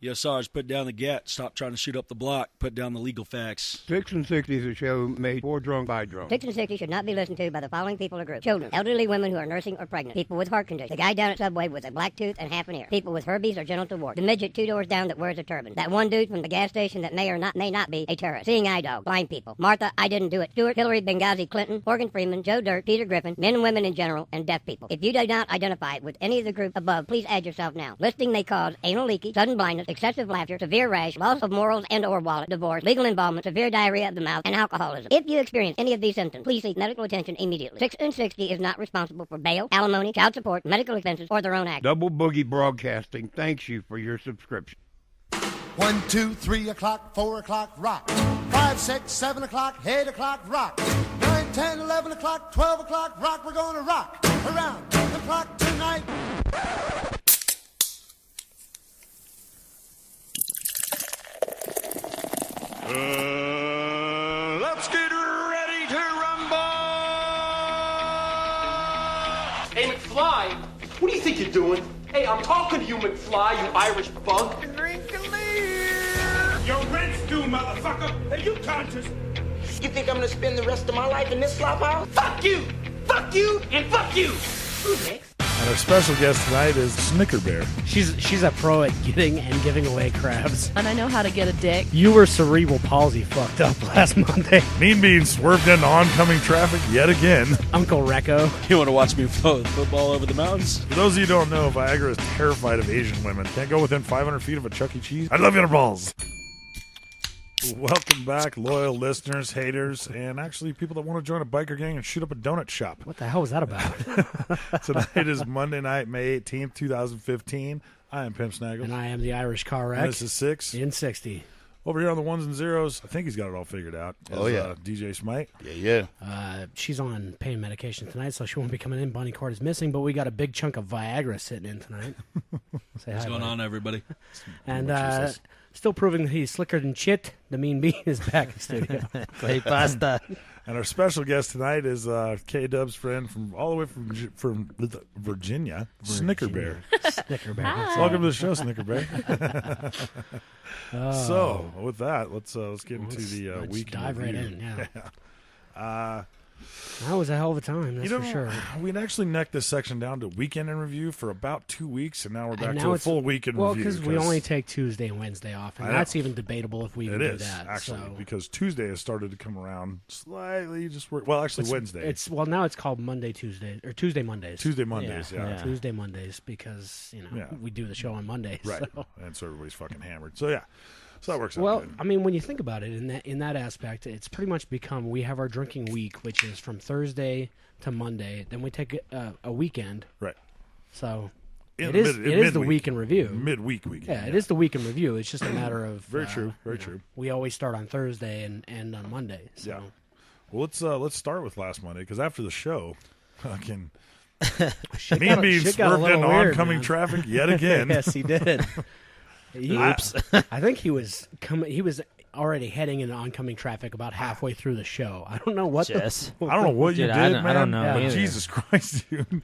Yo, Sarge, put down the gat. Stop trying to shoot up the block. Put down the legal facts. 6 and 60 is a show made for drunk by drunk. 6 and 60 should not be listened to by the following people or groups: children, elderly women who are nursing or pregnant, people with heart conditions, the guy down at Subway with a black tooth and half an ear, people with herpes or genital wart, the midget 2 doors down that wears a turban, that one dude from the gas station that may not be a terrorist, seeing eye dog, blind people, Martha, I didn't do it, Stewart, Hillary, Benghazi, Clinton, Morgan Freeman, Joe Dirt, Peter Griffin, men and women in general, and deaf people. If you do not identify with any of the group above, please add yourself now. Listing may cause anal leakage, sudden blindness, excessive laughter, severe rash, loss of morals and or wallet, divorce, legal involvement, severe diarrhea of the mouth, and alcoholism. If you experience any of these symptoms, please seek medical attention immediately. 6 and 60 is not responsible for bail, alimony, child support, medical expenses, or their own act. Double Boogie Broadcasting thanks you for your subscription. 1, 2, 3 o'clock, 4 o'clock, rock. 5, 6, 7 o'clock, 8 o'clock, rock. 9, 10, 11 o'clock, 12 o'clock, rock. We're going to rock around the clock tonight. Let's get ready to rumble! Hey, McFly, what do you think you're doing? Hey, I'm talking to you, McFly, you Irish bug. Your rent's due, motherfucker! Are you conscious? You think I'm gonna spend the rest of my life in this slop house? Fuck you! Fuck you! And fuck you! Who's next? And our special guest tonight is Snicker Bear. She's a pro at getting and giving away crabs. And I know how to get a dick. You were cerebral palsy fucked up last Monday. Mean Bean swerved into oncoming traffic yet again. Uncle Recco. You want to watch me throw football over the mountains? For those of you who don't know, Viagra is terrified of Asian women. Can't go within 500 feet of a Chuck E. Cheese. I love your balls. Welcome back, loyal listeners, haters, and actually people that want to join a biker gang and shoot up a donut shop. What the hell was that about? Tonight is Monday night, May 18th, 2015. I am Pimp Snaggle. And I am the Irish car wreck. And this is 6 in 60. Over here on the ones and zeros, I think he's got it all figured out. DJ Smite. Yeah. She's on pain medication tonight, so she won't be coming in. Bonnie Card is missing, but we got a big chunk of Viagra sitting in tonight. Say What's hi, going buddy. on, everybody? And still proving that he's slicker than shit, the Mean Bean is back in studio. Clay pasta. And our special guest tonight is K-Dub's friend from all the way from Virginia, Snicker Bear. Snicker Bear. Welcome to the show, Snicker Bear. So, with that, let's get into the week. Dive right review. in, yeah. That was a hell of a time, that's for sure. We'd actually necked this section down to weekend in review for about 2 weeks, and now we're back And to now a full weekend well, review. because we only take Tuesday and Wednesday off, and that's even debatable if we even do that. Actually, so. because Tuesday has started to come around slightly. Wednesday. Now it's called Monday, Tuesday, or Tuesday, Mondays. Tuesday, Mondays, yeah. Tuesday, Mondays, because we do the show on Mondays, right? So. And so everybody's fucking hammered. So yeah. So that works out. Well, good. I mean, when you think about it, in that aspect, it's pretty much become we have our drinking week, which is from Thursday to Monday. Then we take a weekend. Right. So it is the week in review. Midweek weekend. Yeah, it is the week in review. It's just a matter of very true. Very true. We always start on Thursday and end on Monday. So. Yeah. Well, let's start with last Monday because after the show, fucking Mean Bean swerved into oncoming traffic yet again. Yes, he did. Oops. I think he was already heading into oncoming traffic about halfway through the show. I don't know what. I don't know what you did, man. I don't know. But Jesus Christ, dude.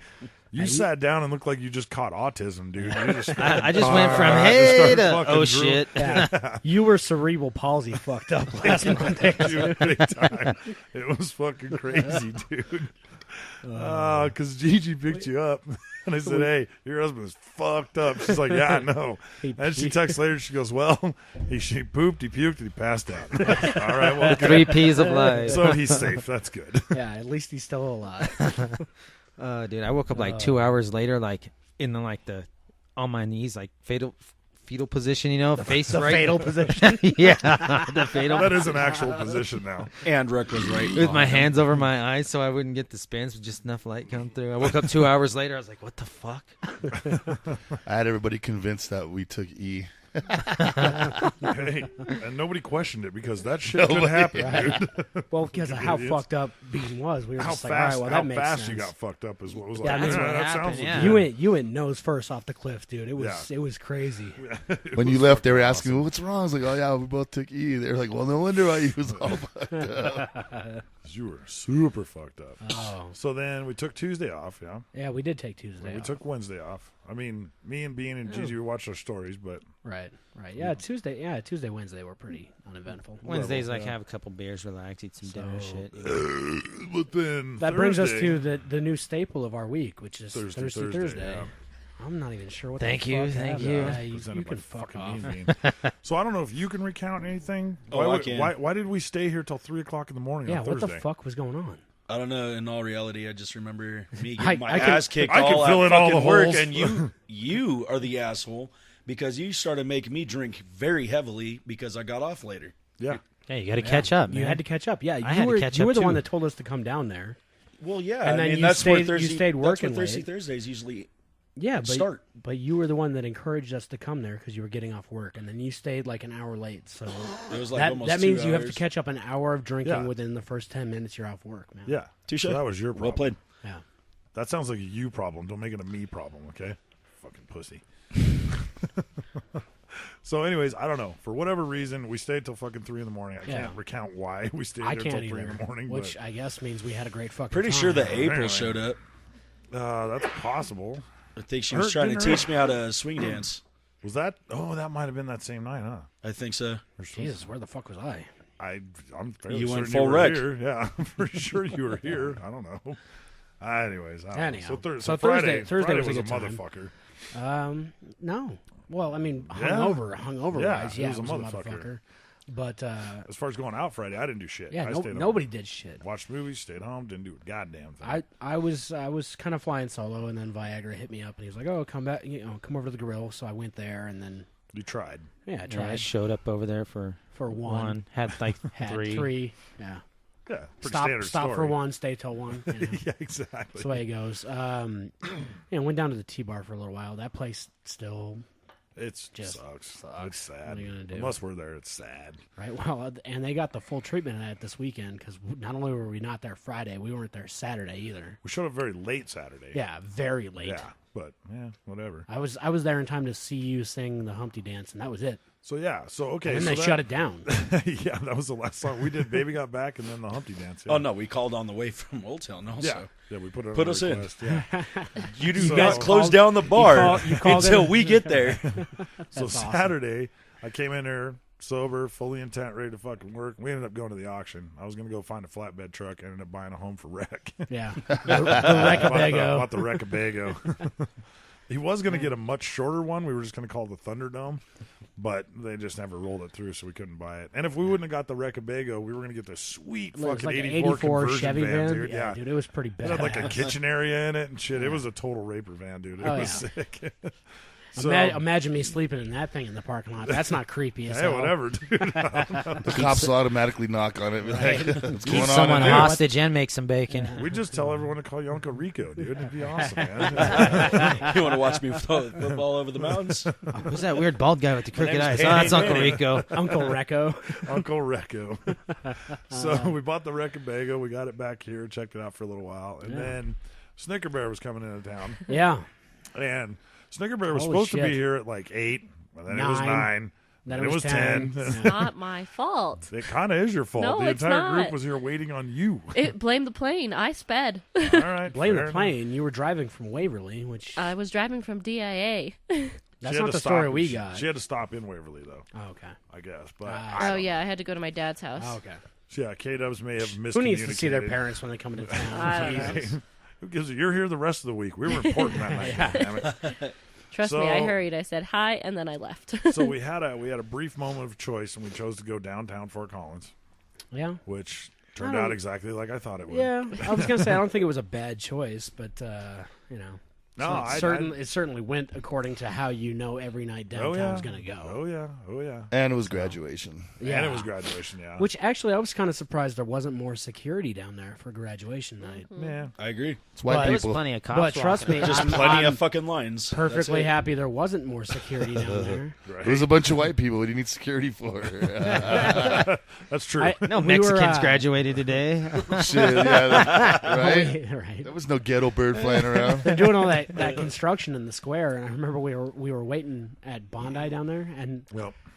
You sat down and looked like you just caught autism, dude. I just went from hey to oh shit. Yeah. You were cerebral palsy fucked up last Monday. Dude, big time. It was fucking crazy, dude. Because Gigi picked you up, and I said, "Hey, your husband is fucked up." She's like, "Yeah, I know." And she texts later. She goes, "Well, she pooped, he puked, and he passed out." All right, well, the 3 P's of life. So he's safe. That's good. Yeah, at least he's still alive. Dude, I woke up like 2 hours later, like in the on my knees, like fetal position, face the right. Fatal position. Yeah, the fatal. That is an actual position now. And Rick was right. With my hands over my eyes so I wouldn't get the spins with just enough light come through. I woke up 2 hours later. I was like, what the fuck? I had everybody convinced that we took E. Hey, and nobody questioned it because that shit could happen, right. dude. Well, because of how fucked up Bean was, we were how just fast, like, all right, well, that makes fast sense. you got fucked up is what was Yeah, like. that's what that happened, sounds yeah. legit. You went nose first off the cliff, dude. It was crazy. When you left, they were asking me, "What's wrong?" I was like, "Oh yeah, we both took E." They were like, "Well, no wonder why he was all fucked up." 'Cause you were super fucked up. Oh. So then we took Tuesday off, yeah? Yeah, we did take Tuesday We off. took Wednesday off. I mean, me and Bean and Gigi watched our stories, but... Right. Yeah, Tuesday, Wednesday were pretty uneventful. Wednesdays, like, have a couple beers, relax, eat some dinner shit. But then That brings us to the new staple of our week, which is Thursday. Thursday. I'm not even sure what Thank the you, fuck thank happened. you. Yeah, you Presented can by fuck fucking off. Bean. So I don't know if you can recount anything. Oh, I can. Why did we stay here till 3 o'clock in the morning Yeah, on what Thursday? the fuck was going on? I don't know. In all reality, I just remember me I getting my can- ass kicked I can all fill at in all fucking the work, holes. and you are the asshole because you started making me drink very heavily because I got off later. Yeah. Hey, you got to catch up, man. You had to catch up. Yeah, I had to catch you up, were the one too. that told us to come down there. Well, yeah, And then I mean, you that's stayed- where you Thursday, stayed working That's where Thursday late. Thursdays usually Yeah, but start. But you were the one that encouraged us to come there because you were getting off work, and then you stayed like an hour late. So It was like that, almost that 2 means you have to hours. catch up an hour of drinking Yeah. within the first 10 minutes you're off work, man. Yeah. Touche. So that was your problem. Well played. Yeah. That sounds like a you problem. Don't make it a me problem, okay? Fucking pussy. So, anyways, I don't know. For whatever reason, we stayed till fucking 3 in the morning. I Yeah. can't recount why we stayed I there till can't 3 either. in the morning. Which but, I guess means we had a great fucking Pretty time. sure that April Apparently. showed up. that's possible. I think she was trying to teach me how to swing dance. Was that? Oh, that might have been that same night, huh? I think so. Jesus, where the fuck was I? I'm fairly You certain went full were wreck. Here. Yeah, I'm pretty sure you were here. I don't know. Anyways, I don't know. Anyhow. So Thursday Friday was a was a good time. motherfucker. No. Well, I mean, Yeah. hungover Yeah, wise, it yeah, was it a was a motherfucker. motherfucker. But As far as going out Friday, I didn't do shit. yeah, I stayed home. nobody did shit. Watched movies, stayed home, didn't do a goddamn thing. I was kind of flying solo, and then Viagra hit me up, and he was like, "Oh, come back, come over to the grill." So I went there, and then You tried. I Yeah, I tried showed up over there for one. Had like had three. three. Yeah, Yeah, pretty stop standard for story. one, stay till one. You know. Yeah, exactly. That's the way it goes. Went down to the T-bar for a little while. That place still It just sucks. sucks. It's sad. What are you gonna do? Unless we're there, it's sad. right. Well, and they got the full treatment at it this weekend because not only were we not there Friday, we weren't there Saturday either. We showed up very late Saturday. Yeah, very late. Yeah, but whatever. I was there in time to see you sing the Humpty Dance, and that was it. So yeah, okay. And so then they shut it down. Yeah, that was the last song we did. Baby got back, and then the Humpty Dance. Yeah. Oh no, we called on the way from Old Town also. Yeah, we put it. Put on us the in. request, Yeah. You do So- not guys close called- down the bar you called until in- we get there. So That's awesome. Saturday, I came in there sober, fully intent, ready to fucking work. We ended up going to the auction. I was gonna go find a flatbed truck. Ended up buying a home for Rec. Yeah, the Recabago. Bought the Recabago. He was going to get a much shorter one. We were just going to call it the Thunderdome, but they just never rolled it through, so we couldn't buy it. And if we wouldn't have got the Recabago, we were going to get the sweet It was fucking like an 84 conversion Chevy van, van. dude. Yeah, dude, it was pretty It bad. had like a kitchen area in it and shit. It was a total raper van, dude. It Oh, was yeah. sick. So, Imagine me sleeping in that thing in the parking lot. That's not creepy as hey, hell. whatever, dude. The cops will automatically knock on it. Be like, what's Keep going on? someone in here? hostage and make some bacon. We just tell everyone to call you Uncle Rico, dude. It'd be awesome, man. You want to watch me throw football over the mountains? Who's that weird bald guy with the crooked eyes? name's Oh, that's Danny. Uncle Rico. Uncle Recco. Uncle Recco. So we bought the Recabago. We got it back here, checked it out for a little while, and then Snicker Bear was coming into town. Yeah. And Snicker Bear was Holy supposed to shit. be here at like 8, and then it was 9, Then and it was 10. Yeah. Not my fault. It kind of is your fault. No, the it's entire group not. was here waiting on you. Blame the plane. I sped. All right, Blame fair the enough. plane. You were driving from Waverly, which I was driving from DIA. She that's had not to the stop- story we she- got. She had to stop in Waverly, though, Oh, okay. I guess. But Ah. Oh yeah, I had to go to my dad's house. Oh, okay. yeah, K-Dubs may have miscommunicated. Who needs to see their parents when they come into I town? don't know. Jesus. Who gives a, you're here the rest of the week. We were important that night. Damn it. Trust So- me, I hurried. I said hi, and then I left. So we had a brief moment of choice, and we chose to go downtown Fort Collins, Yeah. which turned I don't- out exactly like I thought it would. Yeah. I was gonna say I don't think it was a bad choice, but you know. No, it certainly went according to how you know every night downtown was going to go. Oh yeah. And it was graduation. Yeah. And it was graduation. Yeah. Which actually, I was kind of surprised there wasn't more security down there for graduation night. Yeah, I agree. It's white But- There was people. plenty of cops. But trust walking me, Just I'm, plenty I'm of fucking lines. perfectly That's it. happy there wasn't more security down there. right. It was a bunch of white people. What do you need security for? That's true. No we Mexicans were, graduated today. Shit, yeah, right? right. There was no ghetto bird flying around. They're doing all that that construction in the square, and I remember we were waiting at Bondi down there, and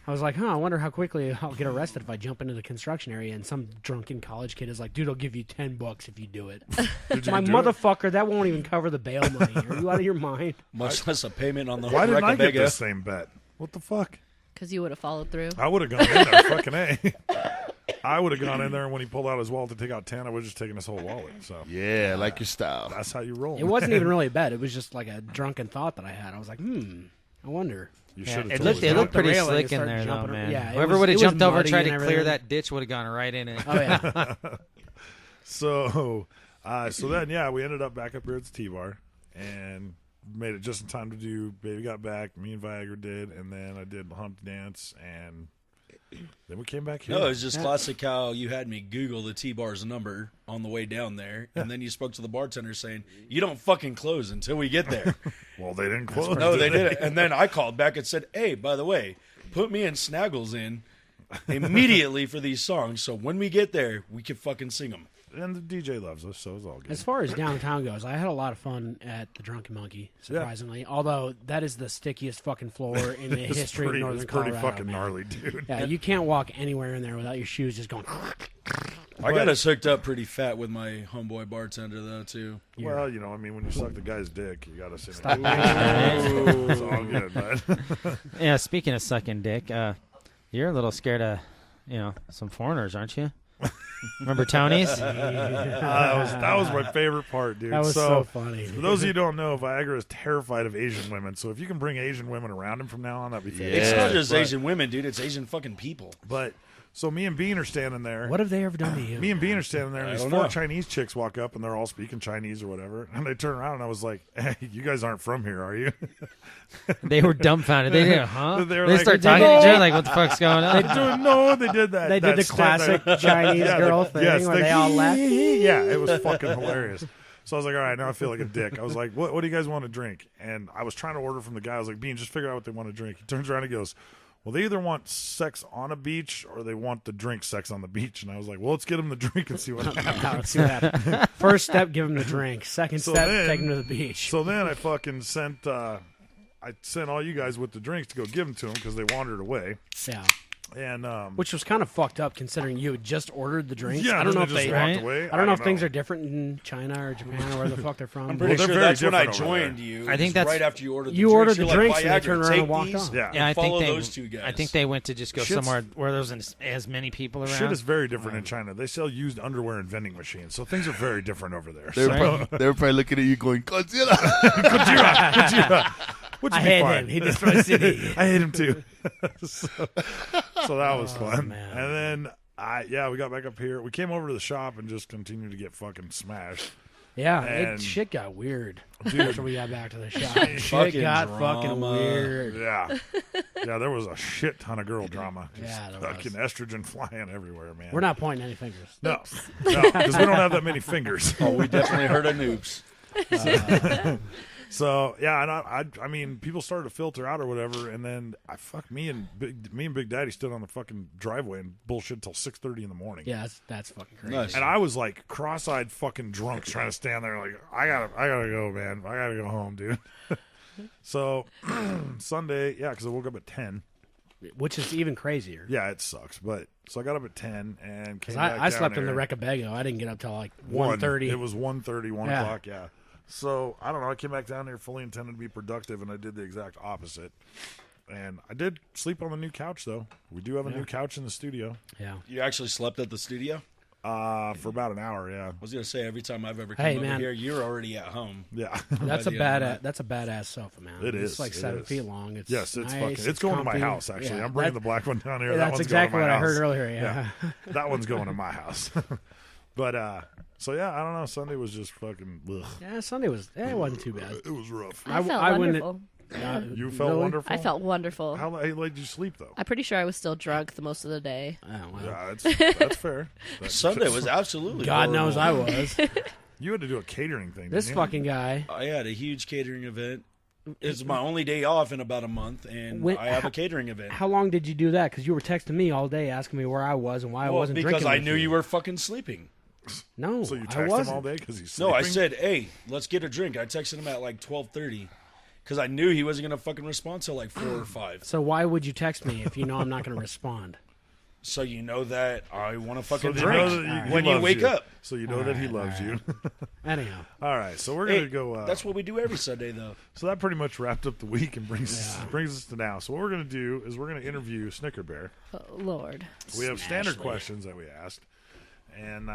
I was like, I wonder how quickly I'll get arrested if I jump into the construction area. And some drunken college kid is like, dude, I'll give you $10 if you do it. My motherfucker, that won't even cover the bail money. Are you out of your mind? Much less a payment on the Why didn't I get Rebecca. the same bet? What the fuck? Because you would have followed through. I would have gone in there, fucking A. I would have gone in there, and when he pulled out his wallet to take out 10, I would have just taken his whole wallet. So Yeah, like your style. that's how you roll. It wasn't even really a bet. It was just like a drunken thought that I had. I was like, I wonder. You Yeah, should have. it looked pretty railing and slick in started there, though, jumping man. yeah, it Whoever was- would it have was jumped over, muddy tried to and clear everything. that ditch, would have gone right in it. Oh, yeah. So then, we ended up back up here at the T-Bar and made it just in time to do Baby Got Back. Me and Viagra did, and then I did Hump Dance, and then we came back here. No, it's just classic how you had me Google the T-Bar's number on the way down there, and then you spoke to the bartender saying, you don't fucking close until we get there. Well, they didn't close. No, they didn't. And then I called back and said, hey, by the way, put me and Snaggles in immediately for these songs, so when we get there, we can fucking sing them. And the DJ loves us, so it's all good. As far as downtown goes, I had a lot of fun at the Drunken Monkey, surprisingly. Although that is the stickiest fucking floor in the history of Northern Colorado. It's pretty fucking man. gnarly, dude. Yeah, you can't walk anywhere in there without your shoes just going. I got us hooked up pretty fat with my homeboy bartender, though, too. Well, when you suck the guy's dick, you got to sing Stop. it. It's all good, bud. Yeah, speaking of sucking dick, you're a little scared of, some foreigners, aren't you? Remember Tony's? That was my favorite part, dude. That was so funny. For those of you who don't know, Viagra is terrified of Asian women. So if you can bring Asian women around him from now on, that'd be fantastic. It's not just Asian women, dude. It's Asian fucking people. But so me and Bean are standing there. What have they ever done to you? Me and Bean are standing there, and I these don't 4 know. Chinese chicks walk up, and they're all speaking Chinese or whatever. And they turn around, and I was like, "Hey, you guys aren't from here, are you?" They were dumbfounded. They did, huh? They were They like, start talking to each other like, what the fuck's going on? They did that. They did the classic Chinese girl thing where they all laughed. Yeah, it was fucking hilarious. So I was like, all right, now I feel like a dick. I was like, what do you guys want to drink? And I was trying to order from the guy. I was like, Bean, just figure out what they want to drink. He turns around and goes, well, they either want sex on a beach or they want to drink sex on the beach. And I was like, well, let's get them the drink and see what happens. Let's see what happens. First step, give them the drink. Second So step, then- take them to the beach. So then I fucking sent all you guys with the drinks to go give them to them because they wandered away. Yeah. And Which was kind of fucked up considering you had just ordered the drinks. Yeah, I don't know they if just they walked away. I don't know if things are different in China or Japan or where the fuck they're from. I'm pretty they're sure very that's when I different over joined there. you. I think It's that's- right after you ordered the You drinks. ordered the You're drinks like, and they Viagra, turned around take and walked these off. Yeah. Yeah, I think follow they, those two guys. I think they went to just go Shit's- somewhere where there wasn't as many people around. Shit is very different in China. They sell used underwear and vending machines, so things are very different over there. They were, So, probably, they were probably looking at you going, Godzilla. Gojira, which I would be hate fine. him. He destroyed the city. I hate him too. so that was fun. man. And then we got back up here. We came over to the shop and just continued to get fucking smashed. Yeah, And- shit got weird Dude. after we got back to the shop. Shit Fucking got drama. fucking weird. Yeah, there was a shit ton of girl drama. Just Yeah, there fucking was. estrogen flying everywhere, man. We're not pointing any fingers. no, because we don't have that many fingers. Oh, we definitely heard of noobs. So yeah, and I mean, people started to filter out or whatever, and then me and Big Daddy stood on the fucking driveway and bullshit till 6:30 in the morning. Yeah, that's fucking crazy. Nice. And I was like cross-eyed fucking drunk trying to stand there like, I gotta go, man. I gotta go home, dude. So Sunday, yeah, because I woke up at 10. Which is even crazier. Yeah, it sucks. But so I got up at 10 and came Because back I down slept in the here. Recabago. I didn't get up till like 1:30. 1:30. It was 1:30, 1 Yeah. o'clock, yeah. So, I don't know. I came back down here fully intended to be productive, and I did the exact opposite. And I did sleep on the new couch, though. We do have a new couch in the studio. Yeah. You actually slept at the studio? For about an hour, yeah. I was going to say, every time I've ever Hey, come over man. here, you're already at home. Yeah. That's a the end of badass sofa, man. It is. It's like It 7 is. feet long. It's Yes, it's nice, fucking. It's going to my comfy. house, actually. Yeah, I'm bringing that- the black one down here. Yeah, That that's one's exactly going to my what I heard house. earlier. Yeah. That one's going to my house. But, so yeah, I don't know. Sunday was just fucking. Ugh. Yeah, Sunday was. It wasn't too bad. It was rough. I felt wouldn't- wonderful. You felt really? wonderful? I felt wonderful. How late did you sleep, though? I'm pretty sure I was still drunk the most of the day. Oh, wow. Yeah, that's fair. Sunday was absolutely God knows I horrible. was. You had to do a catering thing, This didn't you? fucking guy. I had a huge catering event. It's my only day off in about a month, and When- I have a catering event. How long did you do that? Because you were texting me all day asking me where I was and why I wasn't because drinking. I with knew you were fucking sleeping. No, So you I text him wasn't. all day because he's No, sleeping? I said, hey, let's get a drink. I texted him at like 12:30 because I knew he wasn't going to fucking respond till like 4 or 5. So why would you text me if you know I'm not going to respond? So you know that I want to fucking So you drink know that when he you loves wake you. up. So you know that he loves you. Anyhow. All right, so we're going to Hey, go... that's what we do every Sunday, though. So that pretty much wrapped up the week and brings us to now. So what we're going to do is we're going to interview Snicker Bear. Oh, Lord. We have standard Smashly. questions that we asked, and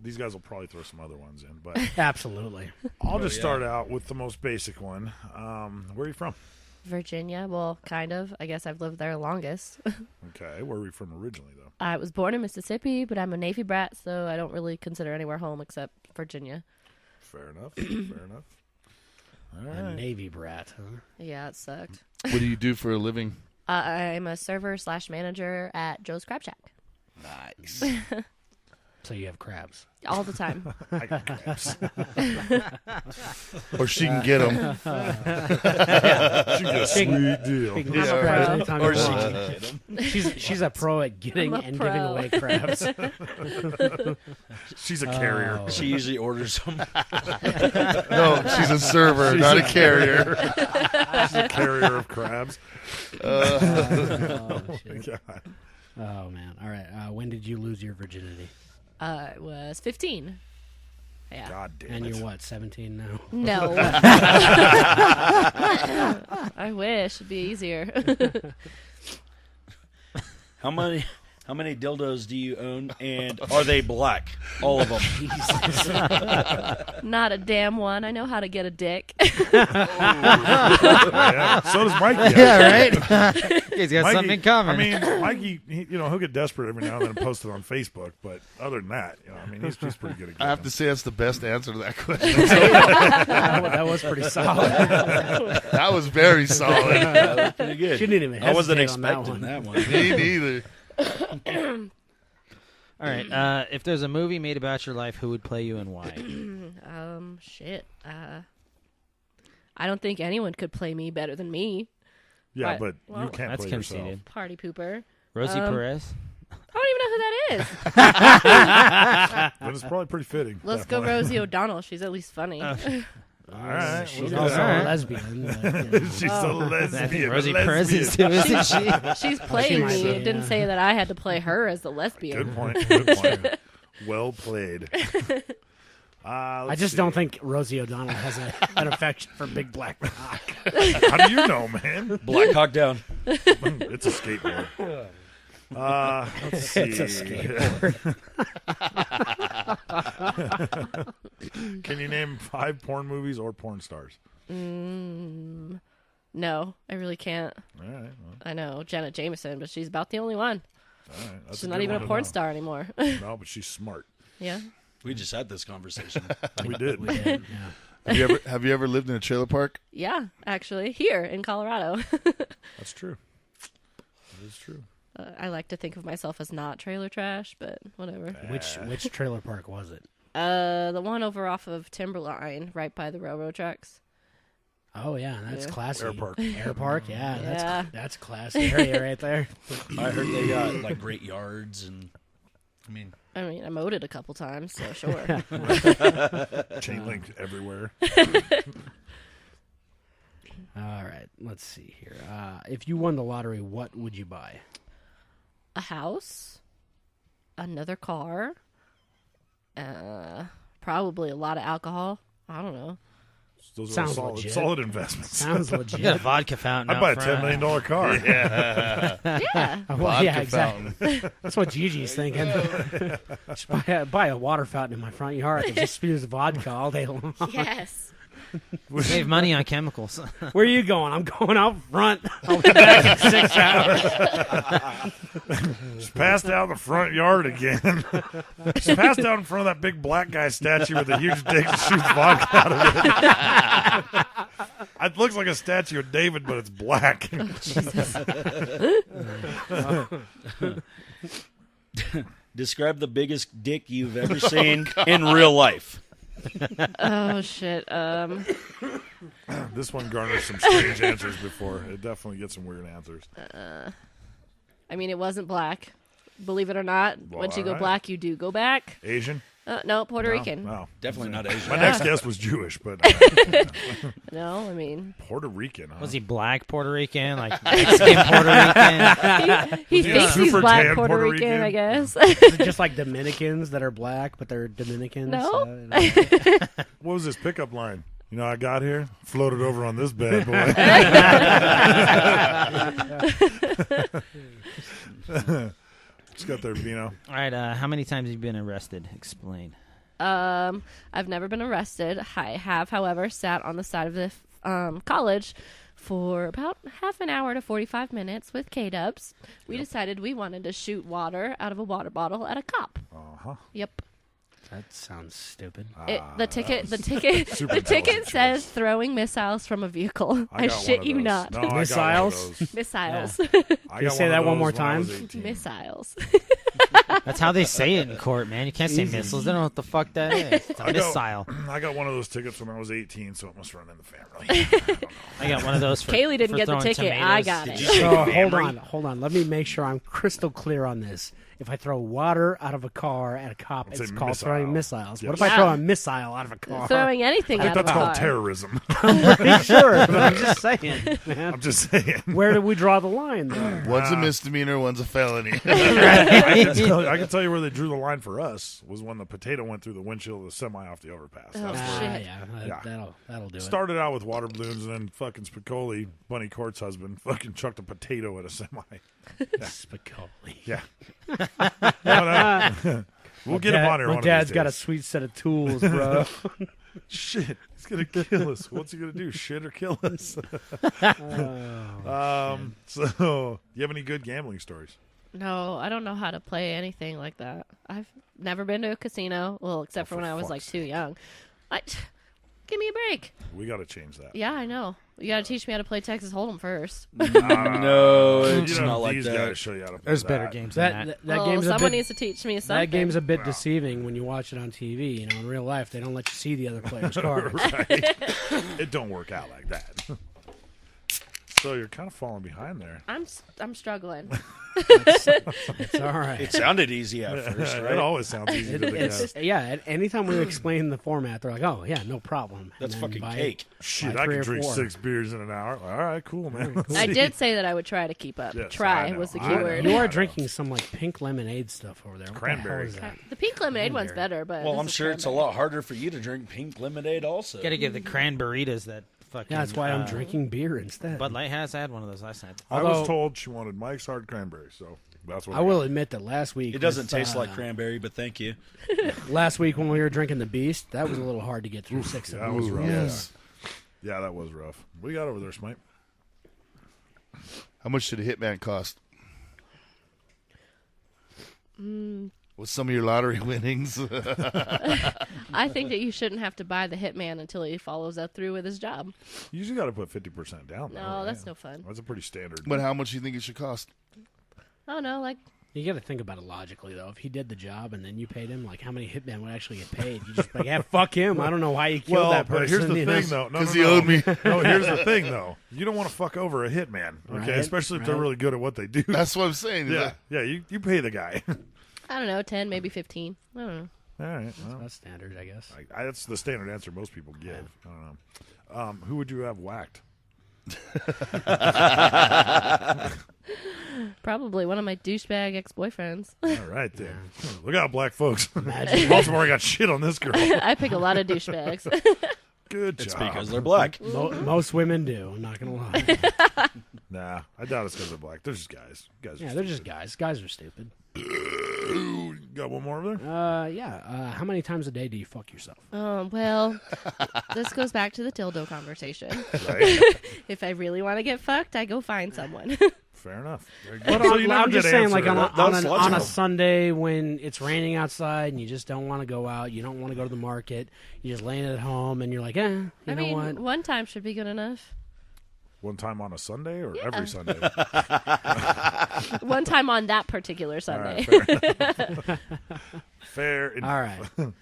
these guys will probably throw some other ones in. But Absolutely. I'll just start out with the most basic one. Where are you from? Virginia. Well, kind of. I guess I've lived there the longest. Okay, where are you from originally, though? I was born in Mississippi, but I'm a Navy brat, so I don't really consider anywhere home except Virginia. Fair enough. Fair enough. All A right. Navy brat, huh? Yeah, it sucked. What do you do for a living? I'm a server/manager at Joe's Crab Shack. Nice. So you have crabs. All the time. I got crabs. Or she can get them. She get a sweet deal. Big I'm a crabs pro. anytime Or you she want. can get him. She's a pro at getting I'm a and pro. giving away crabs. She's a carrier. Oh. She usually orders them. No, she's a server, not a carrier. She's a carrier of crabs. Oh, shit. God. Oh, man. All right. When did you lose your virginity? I was 15. Yeah. God damn And it. you're what, 17 now? No. I wish it'd be easier. How many dildos do you own, and are they black? All of them. Not a damn one. I know how to get a dick. Yeah, so does Mikey. Yeah, right? He's got Mikey, something in common. I mean, Mikey, he'll get desperate every now and then and post it on Facebook, but other than that, I mean, he's pretty good at I have to say that's the best answer to that question. That was pretty solid. That was very solid. That was pretty good. She didn't even I wasn't hesitate on expecting that that one. one. Me neither. All right. If there's a movie made about your life, who would play you and why? Shit. I don't think anyone could play me better than me. Yeah, Right. but Well, you can't That's play yourself. conceded. Party pooper. Rosie Perez? I don't even know who that is. But it's probably pretty fitting. Let's go definitely. Rosie O'Donnell. She's at least funny. All right. She's we'll do also that. a lesbian. She's a lesbian. I think a Rosie Perez is lesbian. too, isn't she? She's playing might me. be, It didn't yeah. say that I had to play her as the lesbian. Good point. Good point. Well played. I just don't think Rosie O'Donnell has an affection for big black rock. How do you know, man? Black Hawk Down. It's a skateboard. Let's see. It's a skateboard. Can you name 5 porn movies or porn stars? No, I really can't. All right. Well, I know Janet Jameson, but she's about the only one. all right. That's She's a not good even one a to porn know. star anymore. No, but she's smart. Yeah. We just had this conversation. We did. We did, yeah. Have you ever lived in a trailer park? Yeah, actually, here in Colorado. That's true. That is true. I like to think of myself as not trailer trash, but whatever. Which trailer park was it? The one over off of Timberline, right by the railroad tracks. Oh yeah, that's Yeah. classy. Air Park. Air Park, yeah, Yeah. that's classy area right there. I heard they got like great yards, and I mean, I mowed it a couple times, so sure. Chain link everywhere. All right, let's see here. If you won the lottery, what would you buy? A house, another car, probably a lot of alcohol. I don't know. Those Sounds are legit. solid investments. Sounds You got a legit. vodka fountain. I'd out buy a front. $10 million car. Yeah. Yeah. Well, yeah, Vodka exactly. fountain. That's what Gigi's thinking. Just buy a water fountain in my front yard that just spews vodka all day long. Yes. Save money on chemicals. Where are you going? I'm going out front. I'll be back in 6 hours. Just passed out in the front yard again. Just passed out in front of that big black guy statue with a huge dick that shoots vodka out of it. It looks like a statue of David, but it's black. describe the biggest dick you've ever seen in real life. Oh shit. This one garners some strange answers before. It definitely gets some weird answers. I mean, it wasn't black. Believe it or not, Well, once you go alright. black, you do go back. Asian? No, Puerto Rican. Wow. Definitely not Asian. My next guess was Jewish, but No, I mean Puerto Rican. Huh? Was he black Puerto Rican, like Mexican Puerto Rican? he thinks he's super black tan Puerto Puerto Rican, Rican? I guess. Is it just like Dominicans that are black, but they're Dominicans? No. What was his pickup line? You know, I got here, floated over on this bad boy. Just got there, Vino. All right, how many times have you been arrested? Explain. I've never been arrested. I have, however, sat on the side of the college for about half an hour to 45 minutes with K-Dubs. We decided we wanted to shoot water out of a water bottle at a cop. Uh-huh. Yep. That sounds stupid. The ticket says throwing missiles from a vehicle. I shit you not. No, Missiles? Missiles. Can you say that one more time? Missiles. That's how they say it in court, man. You can't say missiles. They don't know what the fuck that is. It's a missile. I got one of those tickets when I was 18, so it must run in the family. I got one of those for Kaylee didn't for get the throwing ticket. tomatoes. I got it. So hold on. Let me make sure I'm crystal clear on this. If I throw water out of a car at a cop, it's called throwing missiles. Yes. What if I throw a missile out of a car? Throwing anything I out think of a that's car. called terrorism. I'm pretty sure, but I'm just saying, man. I'm just saying. Where do we draw the line there? One's a misdemeanor, one's a felony. I can tell you where they drew the line for us was when the potato went through the windshield of the semi off the overpass. Oh, That's shit. Yeah, that'll do it. Started out with water balloons, and then fucking Spicoli, Bunny Court's husband, fucking chucked a potato at a semi. Spicoli. Yeah. We'll get him on here. My one dad's of these got a days. sweet set of tools, bro. Shit, he's gonna kill us. What's he gonna do? Shit or kill us? So, you have any good gambling stories? No, I don't know how to play anything like that. I've never been to a casino. Well, except for when I was like too young. Give me a break. We got to change that. Yeah, I know. You got to teach me how to play Texas Hold'em first. No, it's You know, not like these that. guys show you how to play There's that. better games than that. That Well, game's someone a bit, needs to teach me something. that game's a bit deceiving when you watch it on TV. You know, in real life, they don't let you see the other player's cards. Right. It don't work out like that. So you're kind of falling behind there. I'm struggling. It's all right. It sounded easy at first, right? It always sounds easy to the guys. Yeah, anytime we explain the format, they're like, "Oh, yeah, no problem." That's And then fucking by- cake. Shit, by I 3 can or drink 4. 6 beers in an hour. All right, cool, man. I did say that I would try to keep up. Yes, I Try know, was the I key know. word. You are drinking some like pink lemonade stuff over there. What Cranberry. The hell is that? The pink lemonade one's better, but Well, this I'm is sure it's a cranberry. lot harder for you to drink pink lemonade also. Got to give the cranberritas that fucking. Yeah, that's why I'm drinking beer instead. Bud Light has. I had one of those last night. I was Although- told she wanted Mike's Hard Cranberry, so that's what I will admit that last week It doesn't with, taste like cranberry, but thank you. Last week when we were drinking the Beast, that was a little hard to get through 6 of That them. was rough. Yes. Yeah, that was rough. What do you got over there, Smite? How much did a hitman cost? What's some of your lottery winnings? I think that you shouldn't have to buy the hitman until he follows up through with his job. You usually got to put 50% down. Though, No, right? that's no fun. That's a pretty standard. But how much do you think it should cost? I don't know, like You got to think about it logically, though. If he did the job and then you paid him, like how many hitmen would actually get paid? You just like, yeah, fuck him. I don't know why you killed Well, that person. but here's the you know? thing, though. No, 'Cause no, he no. owed me. No, here's the thing, though. You don't want to fuck over a hitman, okay? Right, Especially if they're right. really good at what they do. That's what I'm saying. Yeah, yeah. You pay the guy. I don't know, 10, maybe 15. I don't know. All right. Well, That's standard, I guess. that's the standard answer most people give. I don't know. Who would you have whacked? Probably one of my douchebag ex-boyfriends. All right, then. Look out, black folks. Baltimore got shit on this girl. I pick a lot of douchebags. Good It's job. because they're black. Most women do. I'm not gonna lie. Nah, I doubt it's because they're black. They're just guys. Guys. Yeah, Are they're just guys. Guys are stupid. Got one more over there? Yeah. How many times a day do you fuck yourself? Well, this goes back to the dildo conversation. Right. If I really want to get fucked, I go find someone. Fair enough. Very good. But So you never I'm just did saying, answer like on that. a, That's on a logical. Sunday when it's raining outside and you just don't want to go out, you don't want to go to the market, you're just laying at home and you're like, you I know mean, what? one time should be good enough. One time on a Sunday or every Sunday? One time on that particular All Sunday. right, fair enough. All right.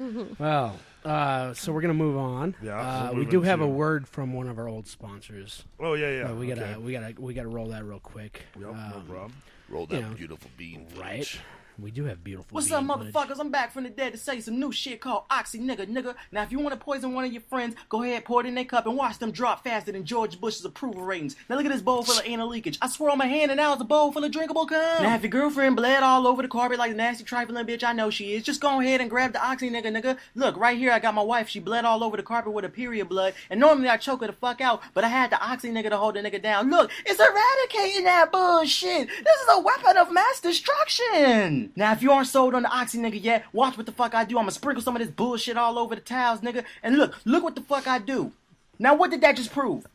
Well, so we're gonna move on. Yeah, we'll we move do have a into- word from one of our old sponsors. Oh, yeah. We gotta okay. we gotta roll that real quick. Yep, no problem. Roll You that know, beautiful bean. Right. We do have beautiful. What's bean up, footage. motherfuckers? I'm back from the dead to say some new shit called Oxy Nigga. Now, if you want to poison one of your friends, go ahead, pour it in their cup and watch them drop faster than George Bush's approval ratings. Now, look at this bowl full of anal leakage. I swear on my hand, and now it's a bowl full of drinkable cum. Now, if your girlfriend bled all over the carpet like a nasty trifling bitch, I know she is, just go ahead and grab the Oxy Nigga. Look, right here, I got my wife. She bled all over the carpet with her period blood, and normally I choke her the fuck out, but I had the Oxy Nigga to hold the nigga down. Look, it's eradicating that bullshit. This is a weapon of mass destruction. Now, if you aren't sold on the Oxy Nigga yet, watch what the fuck I do. I'm gonna sprinkle some of this bullshit all over the towels, nigga. And look what the fuck I do. Now, what did that just prove?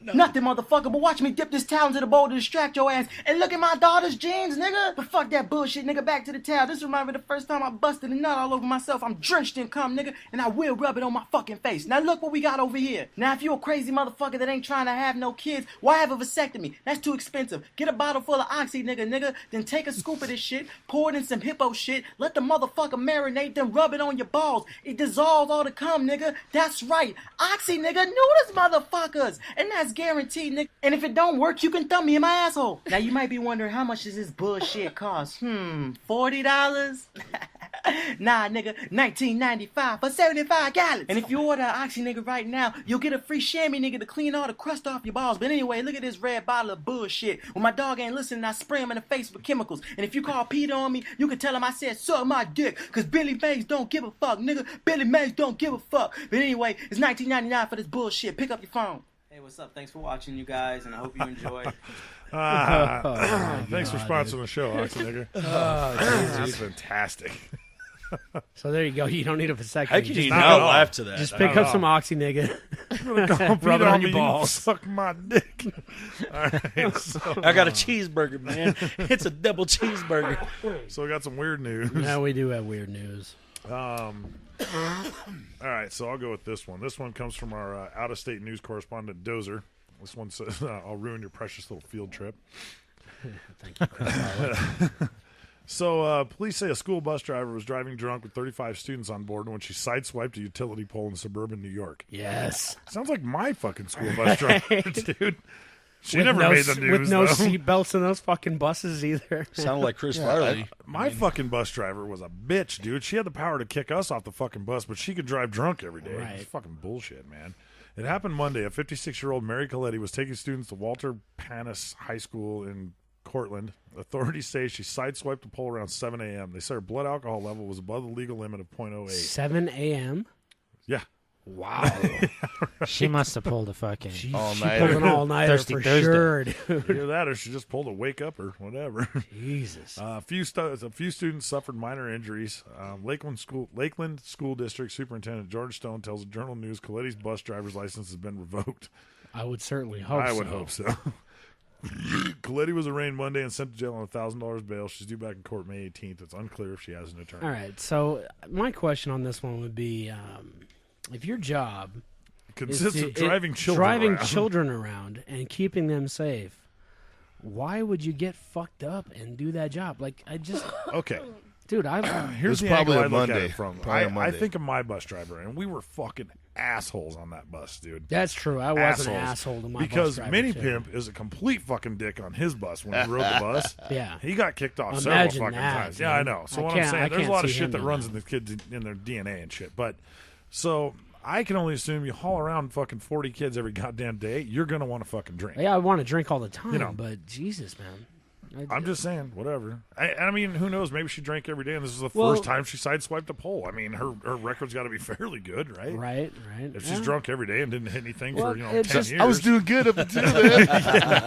Nothing, motherfucker, but watch me dip this towel into the bowl to distract your ass. And look at my daughter's jeans, nigga. But fuck that bullshit, nigga. Back to the towel. This reminds me of the first time I busted a nut all over myself. I'm drenched in cum, nigga, and I will rub it on my fucking face. Now look what we got over here. Now, if you a crazy motherfucker that ain't trying to have no kids, why have a vasectomy? That's too expensive. Get a bottle full of Oxy, nigga. Then take a scoop of this shit, pour it in some hippo shit, let the motherfucker marinate, then rub it on your balls. It dissolves all the cum, nigga. That's right. Oxy, nigga, nudist motherfuckers. And that's guaranteed, nigga. And if it don't work, you can thumb me in my asshole. Now, you might be wondering, how much does this bullshit cost? $40? Nah, nigga, $19.95 for 75 gallons. And if you order an Oxy, nigga, right now, you'll get a free chamois, nigga, to clean all the crust off your balls. But anyway, look at this red bottle of bullshit. When my dog ain't listening, I spray him in the face with chemicals. And if you call Peter on me, you can tell him I said, suck my dick, because Billy Mays don't give a fuck, nigga. Billy Mays don't give a fuck. But anyway, it's $19.99 for this bullshit. Pick up your phone. Hey, what's up? Thanks for watching, you guys, and I hope you enjoy. Thanks for sponsoring the show, Oxy Nigga. That's fantastic. So there you go. You don't need a vasectomy. How can Just you not laugh to that? Just pick up some Oxy, nigga. Rub it on your balls. Suck my dick. All right, so, I got a cheeseburger, man. It's a double cheeseburger. So we got some weird news. Now we do have weird news. All right, so I'll go with this one. This one comes from our out-of-state news correspondent, Dozer. This one says, I'll ruin your precious little field trip. Thank you, Chris. So, police say a school bus driver was driving drunk with 35 students on board when she sideswiped a utility pole in suburban New York. Yes. Sounds like my fucking school bus driver, dude. She With never made the news, with no though. seatbelts in those fucking buses either. Sounded like Chris Farley. My fucking bus driver was a bitch, dude. She had the power to kick us off the fucking bus, but she could drive drunk every day. Right. It's fucking bullshit, man. It happened Monday. A 56-year-old Mary Coletti was taking students to Walter Panis High School in Cortland. Authorities say she sideswiped the pole around 7 a.m. They say her blood alcohol level was above the legal limit of 0.08. 7 a.m.? Yeah. Wow. She must have pulled a fucking She pulled an all-nighter Thirsty for Thursday. sure, dude. Either that or she just pulled a wake up or whatever. Jesus. A few students suffered minor injuries. Lakeland School District Superintendent George Stone tells the Journal News Coletti's bus driver's license has been revoked. I would certainly hope so. I would hope so. Coletti was arraigned Monday and sent to jail on a $1,000 bail. She's due back in court May 18th. It's unclear if she has an attorney. All right, so my question on this one would be, if your job consists of driving children around and keeping them safe, why would you get fucked up and do that job? Like, I just okay, dude. Here's the probably angle I a look at Monday. it from. Probably a I Monday. think of my bus driver, and we were fucking assholes on that bus, dude. That's true. I was an Assholes. asshole to my because bus driver, Mini too. Pimp is a complete fucking dick on his bus when he rode the bus. Yeah. He got kicked off Imagine several fucking that, times. man. Yeah, I know. So I what I'm can't- saying, I there's a can't lot of see shit him that doing runs that. in the kids in their DNA and shit. But so I can only assume you haul around fucking 40 kids every goddamn day, you're gonna want to fucking drink. Yeah, I want to drink all the time, You know. but Jesus, man. I'm just saying, whatever. I mean, who knows? Maybe she drank every day, and this is the Well- first time she sideswiped a pole. I mean, her record's got to be fairly good, right? Right. If she's drunk every day and didn't hit anything Well, for 10 it's just- years, I was doing good up until then.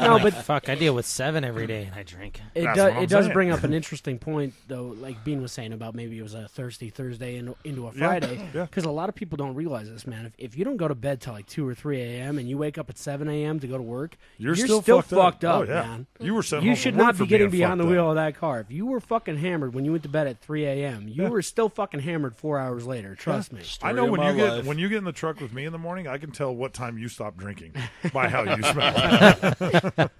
No, but fuck, I deal with 7 every day and I drink. It That's does. what I'm It does saying. bring up an interesting point, though. Like Bean was saying about maybe it was a thirsty Thursday into a Friday. yeah. Because a lot of people don't realize this, man. If you don't go to bed till like 2 or 3 a.m. and you wake up at 7 a.m. to go to work, You're still still fucked up, Oh, yeah. man. You were sent You home should from work not for be getting being behind the fucked wheel up. of that car. If you were fucking hammered when you went to bed at 3 a.m., you were still fucking hammered 4 hours later. Trust me. I know when you get in the truck with me in the morning, I can tell what time you stop drinking by how you smell.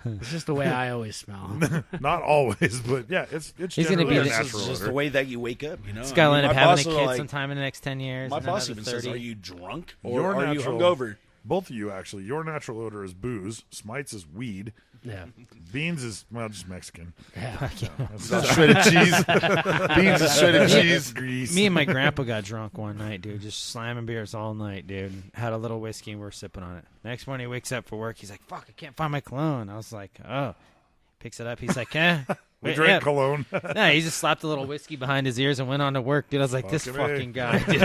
It's just the way I always smell. Not always, but yeah, it's He's gonna generally be a the- natural It's just odor. the way that you wake up, you know. This guy will end up my having boss a will, kid like- sometime in the next 10 years. My and boss another even says, 30. "Are you drunk or Your are you natural- hungover?" Both of you, actually. Your natural odor is booze. Smite's is weed. Yeah. Beans is, well, just Mexican. Yeah. Shredded cheese. Beans is shredded cheese. Grease. Me and my grandpa got drunk one night, dude. Just slamming beers all night, dude. Had a little whiskey and we're sipping on it. Next morning he wakes up for work. He's like, fuck, I can't find my cologne. I was like, oh. Picks it up. He's like, we drank cologne. No, he just slapped a little whiskey behind his ears and went on to work, dude. I was like, this fucking guy, dude.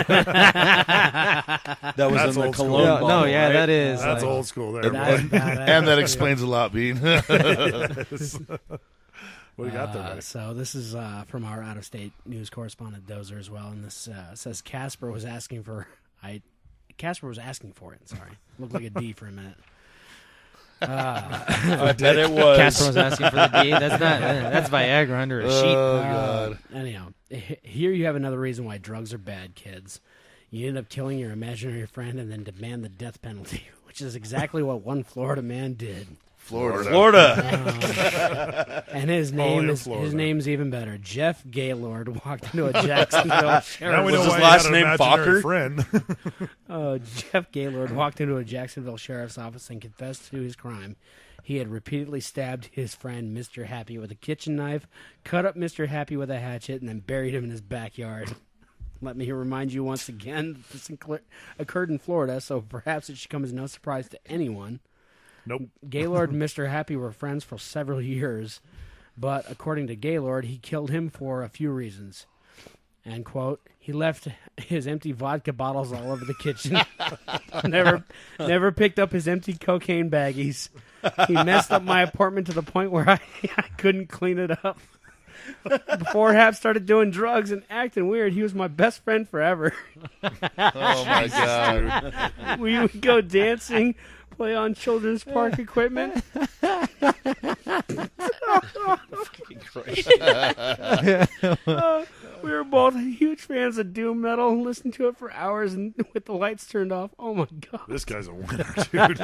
That was in the cologne bottle, no, yeah, right? that is. That's like, old school there. And that explains a lot, Bean. What do you got there, buddy? So this is from our out-of-state news correspondent Dozer as well, and this says Casper was asking for it. Sorry, looked like a D for a minute. I bet it was. Casper was asking for the D. That's Viagra under a sheet. Oh, God. Anyhow, here you have another reason why drugs are bad, kids. You end up killing your imaginary friend and then demand the death penalty, which is exactly what one Florida man did. Florida. And his name's even better. Jeff Gaylord walked into a Jacksonville sheriff's Now we know Was his why last he had an name imaginary Fokker? friend. Jeff Gaylord walked into a Jacksonville sheriff's office and confessed to his crime. He had repeatedly stabbed his friend, Mr. Happy, with a kitchen knife, cut up Mr. Happy with a hatchet, and then buried him in his backyard. Let me remind you once again that this occurred in Florida, so perhaps it should come as no surprise to anyone. Nope. Gaylord and Mr. Happy were friends for several years, but according to Gaylord, he killed him for a few reasons. And, quote, he left his empty vodka bottles all over the kitchen. never picked up his empty cocaine baggies. He messed up my apartment to the point where I couldn't clean it up. Before Hap started doing drugs and acting weird, he was my best friend forever. Oh, my God. We would go dancing, play on children's park equipment. We were both huge fans of doom metal and listened to it for hours and with the lights turned off. Oh, my God. This guy's a winner, dude.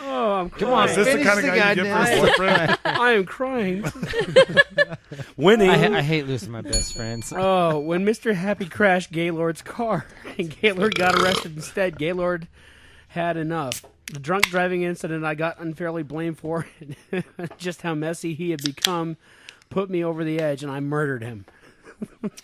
Oh, I'm crying. Come on, Is this the kind of guy you get for his boyfriend? I am crying. Winning. I hate losing my best friends. Oh, when Mr. Happy crashed Gaylord's car and Gaylord got arrested instead, Gaylord had enough. The drunk driving incident I got unfairly blamed for, just how messy he had become, put me over the edge, and I murdered him.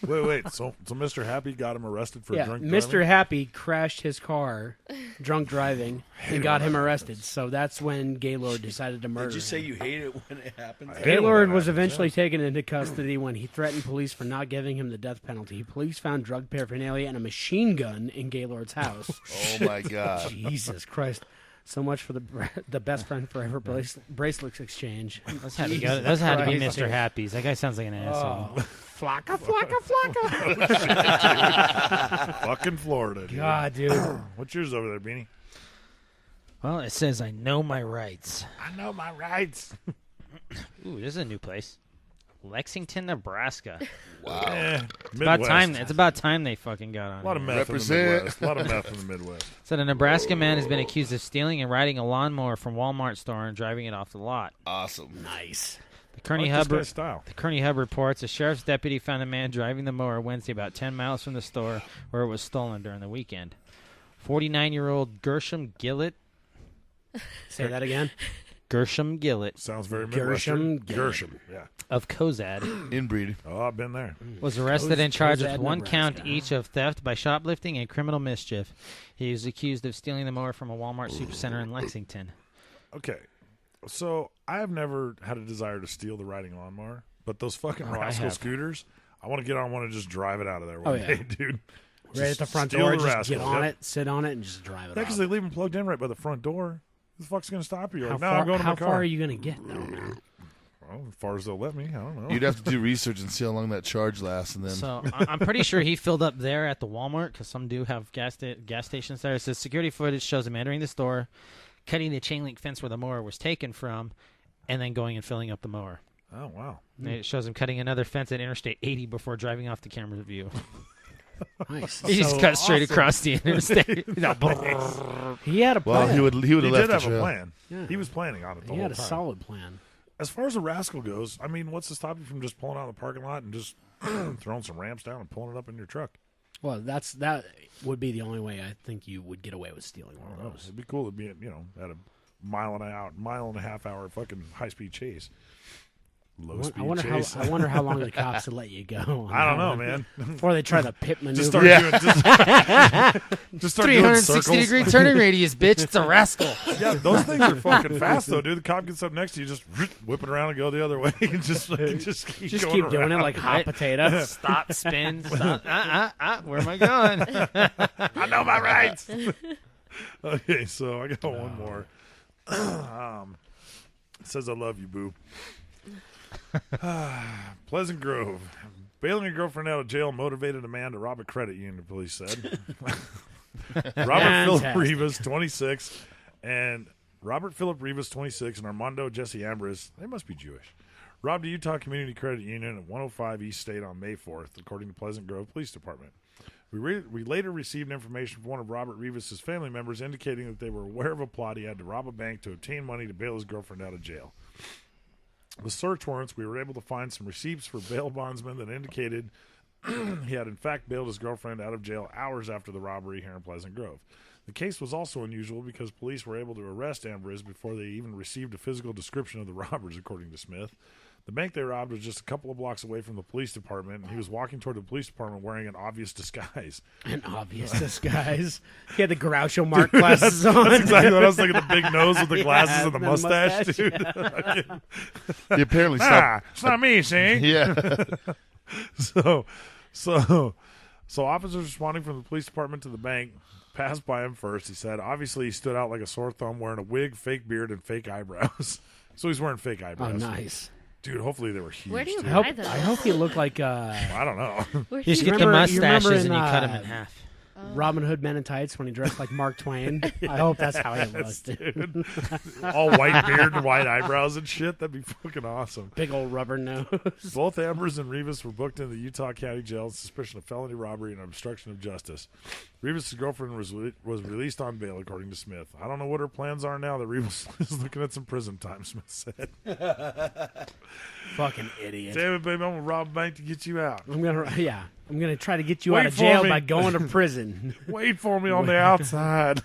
Wait. So Mr. Happy got him arrested for drunk driving? Mr. Happy crashed his car, drunk driving, and got him arrested. So that's when Gaylord decided to murder him. Did you say you hate it when it happens? Gaylord was eventually taken into custody when he threatened police for not giving him the death penalty. Police found drug paraphernalia and a machine gun in Gaylord's house. Oh, my God. Jesus Christ. So much for the best friend forever bracelets exchange. Those had to be Mr. Happy's. That guy sounds like an asshole. Flocka. Fucking Florida, dude. God, dude. What's yours over there, Beanie? Well, it says I know my rights. I know my rights. Ooh, this is a new place. Lexington, Nebraska. Wow. It's about time they fucking got on. A lot of here. meth in the Midwest. A lot of meth in the Midwest. So the Nebraska man has been accused of stealing and riding a lawnmower from Walmart store and driving it off the lot. Awesome. Nice. The Kearney I like this Hub guy's style. The Kearney Hub reports a sheriff's deputy found a man driving the mower Wednesday about 10 miles from the store where it was stolen during the weekend. 49-year-old Gershom Gillett. Say that again. Gershom Gillett. Sounds very Midwestern. Gershom, yeah. Of Cozad. Inbreed. Oh, I've been there. Was arrested and charged with Cozad, one Nebraska. count each of theft by shoplifting and criminal mischief. He was accused of stealing the mower from a Walmart supercenter in Lexington. Okay. So I have never had a desire to steal the riding lawnmower, but those fucking rascal scooters, I want to get on one and just drive it out of there one day, dude. Right at the front steal door, the just rascal. get on it, sit on it, and just drive it Yeah, because off. they leave them plugged in right by the front door. Who the fuck's going to stop you? You're How like, no, far, I'm going to how my car. far are you going to get, though, man? Well, as far as they'll let me. I don't know. You'd have to do research and see how long that charge lasts, and then. So I'm pretty sure he filled up there at the Walmart because some do have gas stations there. It says security footage shows him entering the store, cutting the chain link fence where the mower was taken from, and then going and filling up the mower. Oh, wow. And it shows him cutting another fence at Interstate 80 before driving off the camera's view. Nice. He just cut straight across the interstate. He had a plan. Well, he would have He left did the have a trail. plan. Yeah. He was planning on it the He whole had a time. solid plan. As far as a rascal goes, I mean, what's to stop you from just pulling out of the parking lot and just throwing some ramps down and pulling it up in your truck? Well, that would be the only way I think you would get away with stealing one of those. It'd be cool to be, at a mile and a half hour fucking high speed chase. Low speed I wonder chase. how long the cops would let you go. I don't know, man. Before they try the pit maneuver. Just start doing just start doing 360 degree turning radius, bitch. It's a rascal. Yeah, those things are fucking fast though, dude. The cop gets up next to you, just whip it around and go the other way, and just keep doing it like hot potato. Stop, spin, stop. Where am I going? I know my rights. Okay, so I got one more. It says, "I love you, boo." Pleasant Grove. Bailing a girlfriend out of jail motivated a man to rob a credit union, the police said. Robert Philip Rivas, 26, and Armando Jesse Ambrose, they must be Jewish, robbed a Utah Community Credit Union at 105 East State on May 4th, according to Pleasant Grove Police Department. We later received information from one of Robert Rivas' family members indicating that they were aware of a plot he had to rob a bank to obtain money to bail his girlfriend out of jail. With search warrants, we were able to find some receipts for bail bondsmen that indicated he had in fact bailed his girlfriend out of jail hours after the robbery here in Pleasant Grove. The case was also unusual because police were able to arrest Ambrose before they even received a physical description of the robbers, according to Smith. The bank they robbed was just a couple of blocks away from the police department, and he was walking toward the police department wearing an obvious disguise. An obvious disguise? He had the Groucho Marx glasses on. That's exactly what I was thinking, the big nose with the glasses and the mustache, dude. He apparently stopped. It's not me, see? Yeah. So officers responding from the police department to the bank passed by him first. He said, obviously he stood out like a sore thumb wearing a wig, fake beard, and fake eyebrows. So he's wearing fake eyebrows. Oh, nice. Dude, hopefully they were huge. Where do you I buy those? hope he looked like... I don't know. You just get the mustaches and you cut them in half. Robin Hood Men in Tights when he dressed like Mark Twain. I hope that's how he looked. Dude. All white beard and white eyebrows and shit. That'd be fucking awesome. Big old rubber nose. Both Ambrose and Rivas were booked in the Utah County Jail on suspicion of felony robbery and obstruction of justice. Rivas' girlfriend was released on bail, according to Smith. I don't know what her plans are now that Rivas is looking at some prison time, Smith said. Fucking idiot. Damn it, baby, I'm going to rob a bank to get you out. I'm gonna try to get you out of jail by going to prison. Wait for me on the outside.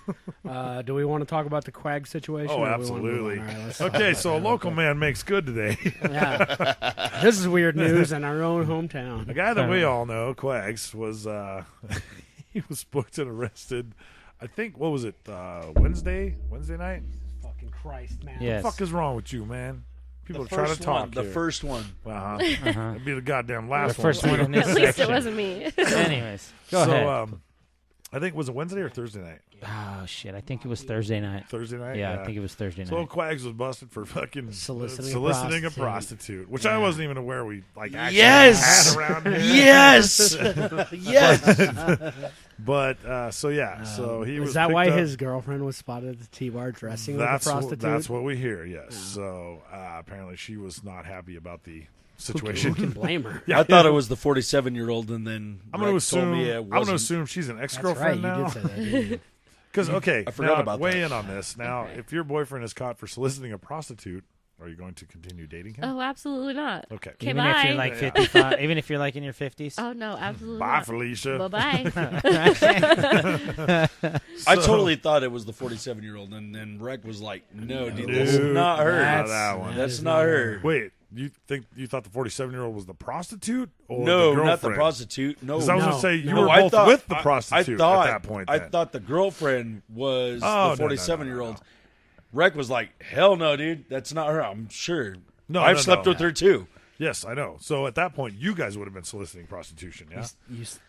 Do we want to talk about the Quag situation? Oh, absolutely. Right, okay, so a local man makes good today. Yeah. This is weird news in our own hometown. A guy that we all know, Quags, was he was booked and arrested. I think, what was it, Wednesday night? Fucking Christ, man. Yes. What the fuck is wrong with you, man? People are trying to talk. The first one. It'd be the goddamn last The first one in this At least section. it wasn't me. Anyways, go ahead. I think, was it Wednesday or Thursday night? Oh, shit. I think it was Thursday night. Thursday night? Yeah, I think it was Thursday So night. Quags was busted for fucking soliciting a prostitute, which I wasn't even aware we actually Yes! had around here. Yes! Yes! But so he was. Is that picked why up. his girlfriend was spotted at the T-bar dressing like a prostitute? That's what we hear. Yes. So apparently she was not happy about the situation. Who can blame her? I thought it was the 47-year-old, and then I'm going to told me it wasn't. assume she's an That's ex-girlfriend right. now. You did say that, didn't you? Because I forgot about weigh that. in on this. Now, if your boyfriend is caught for soliciting a prostitute, are you going to continue dating him? Oh, absolutely not. Okay. Okay, Even bye. if you're like 55, even if you're like in your 50s. Oh, no, absolutely Bye, not. Felicia. Bye-bye. I totally thought it was the 47-year-old, and then Rec was like, "No, dude, that's Dude, not her. not that one. That's not her." Wait, you thought the 47-year-old was the prostitute? Or No, the girlfriend? not the prostitute. No, 'Cause I was going to say you No, were I both thought- with the I prostitute thought, at that point. I then. thought the girlfriend was Oh, the no, no, 47-year-old. no. Rec was like, "Hell no, dude, that's not her. I'm sure. No, I've no, slept no. with her too." Yes, I know. So at that point, you guys would have been soliciting prostitution, yeah?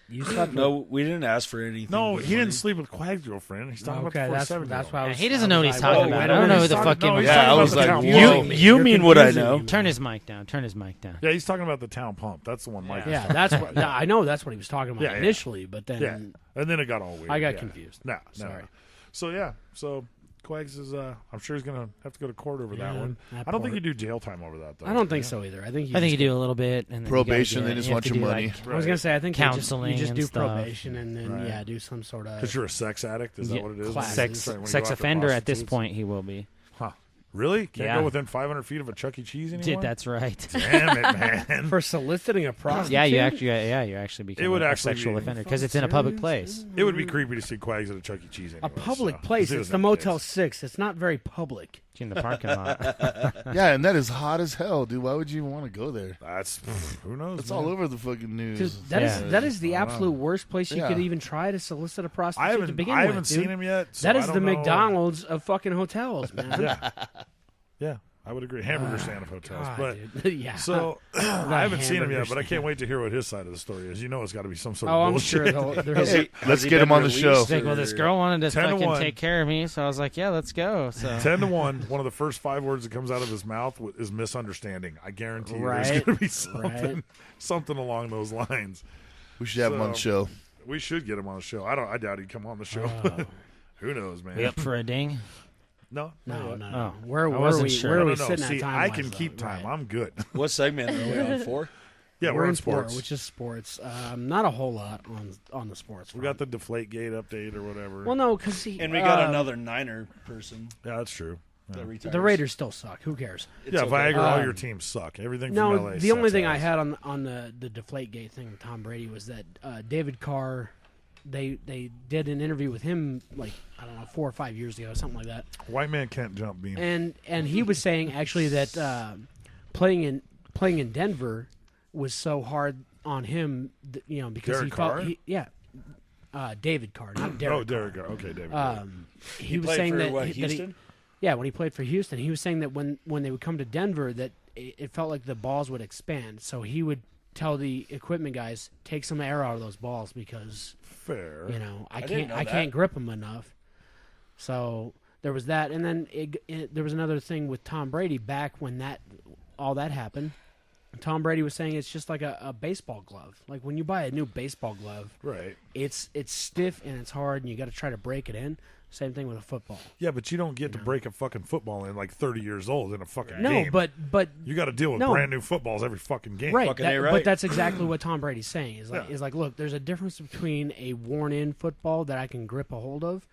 You slept No, we didn't ask for anything. No, but he didn't money. sleep with Quag's girlfriend. He's talking Okay, about the that's 47-year-old. why I Yeah, was. he doesn't know what he's like, talking wait about. a I don't know minute. who the talking- fuck no, he he's was. talking Yeah, I about was the like, town you, pump. you mean what I know? Turn his mic down. Turn his mic down. Yeah, he's talking about the town pump. That's the one Mike was Yeah, talking that's about. what. I know that's what he was talking about Yeah, yeah. initially, but then Yeah, and then it got all weird. I got Yeah. confused. No, Sorry. So Quags is. I'm sure he's gonna have to go to court over that Yeah, one. that I don't think part. you do jail time over that though. I don't think so either. I think you do a little bit. And then Probation, you they gotta just you want have to your do, money. like, I was gonna say I think counseling you just and do stuff. probation and then do some sort of. Because you're a sex addict. Is that Yeah, what it is? classes. sex When you go sex after offender at this prostitutes? point he will be. Huh. Really? Can't Yeah. go within 500 feet of a Chuck E. Cheese anymore? Dude, that's right. Damn it, man. For soliciting a prostitute? Yeah, you actually become It would a actually sexual be- offender because it's in a public place. It would be creepy to see Quags at a Chuck E. Cheese anyway. A public so. place. It It's was the that Motel case. 6. It's not very public. In the parking lot. Yeah, and that is hot as hell, dude. Why would you even want to go there? That's who knows. It's man. all over the fucking news. 'Cause that is the absolute worst place you Yeah. could even try to solicit a prostitute I to haven't begin I with. haven't dude. seen him yet. So That I is the don't know. McDonald's of fucking hotels, man. Yeah, I would agree. Hamburger stand of hotels, God, but dude. Yeah. So I haven't seen him hamburger yet, but I stand. can't wait to hear what his side of the story is. You know, it's got to be some sort Oh, of I'm bullshit. sure there Hey, is. let's get him on the show. It's like, well, this girl wanted to 10 to fucking 1. take care of me, so I was like, yeah, let's go. So 10-1. One of the first 5 words that comes out of his mouth is misunderstanding. I guarantee you, there's Right. going to be something, Right. something along those lines. We should have him on the show. We should get him on the show. I doubt he'd come on the show. Oh. Who knows, man? we up for a ding? No, No. Oh. Where I were wasn't we? sure. Where are we no. sitting See, at time? I can keep time. I'm good. What segment are we on? 4? Yeah, we're in on sports. which is sports. Not a whole lot on the sports. We front. got the Deflategate update or whatever. Well, no, because And we got another Niner person Yeah, that's true. that retires. the Raiders still suck. Who cares? It's Yeah, okay. Viagra, all your teams suck. Everything No, from LA the only sucks thing I ass. had on the Deflategate thing with Tom Brady was that David Carr, they did an interview with him like I don't know 4 or 5 years ago, something like that. White man can't jump beam. And he was saying actually that playing in Denver was so hard on him, because Derek he Carr? felt David Carr, not Derek. Oh, Derek Carr. Okay, David. He was played saying for, that what, that Houston? yeah, when he played for Houston, he was saying that when they would come to Denver, that it felt like the balls would expand. So he would tell the equipment guys, take some air out of those balls because Fair. I didn't know can't that. grip them enough. So there was that, and then there was another thing with Tom Brady back when all that happened. Tom Brady was saying it's just like a baseball glove. Like when you buy a new baseball glove, Right. it's stiff and it's hard, and you got to try to break it in. Same thing with a football. Yeah, but you don't get to break a fucking football in like 30 years old in a fucking No, game. but You got to deal with No. brand new footballs every fucking game. right, Fucking that- A right. but that's exactly what Tom Brady's saying. Is like, Yeah. look, there's a difference between a worn-in football that I can grip a hold of,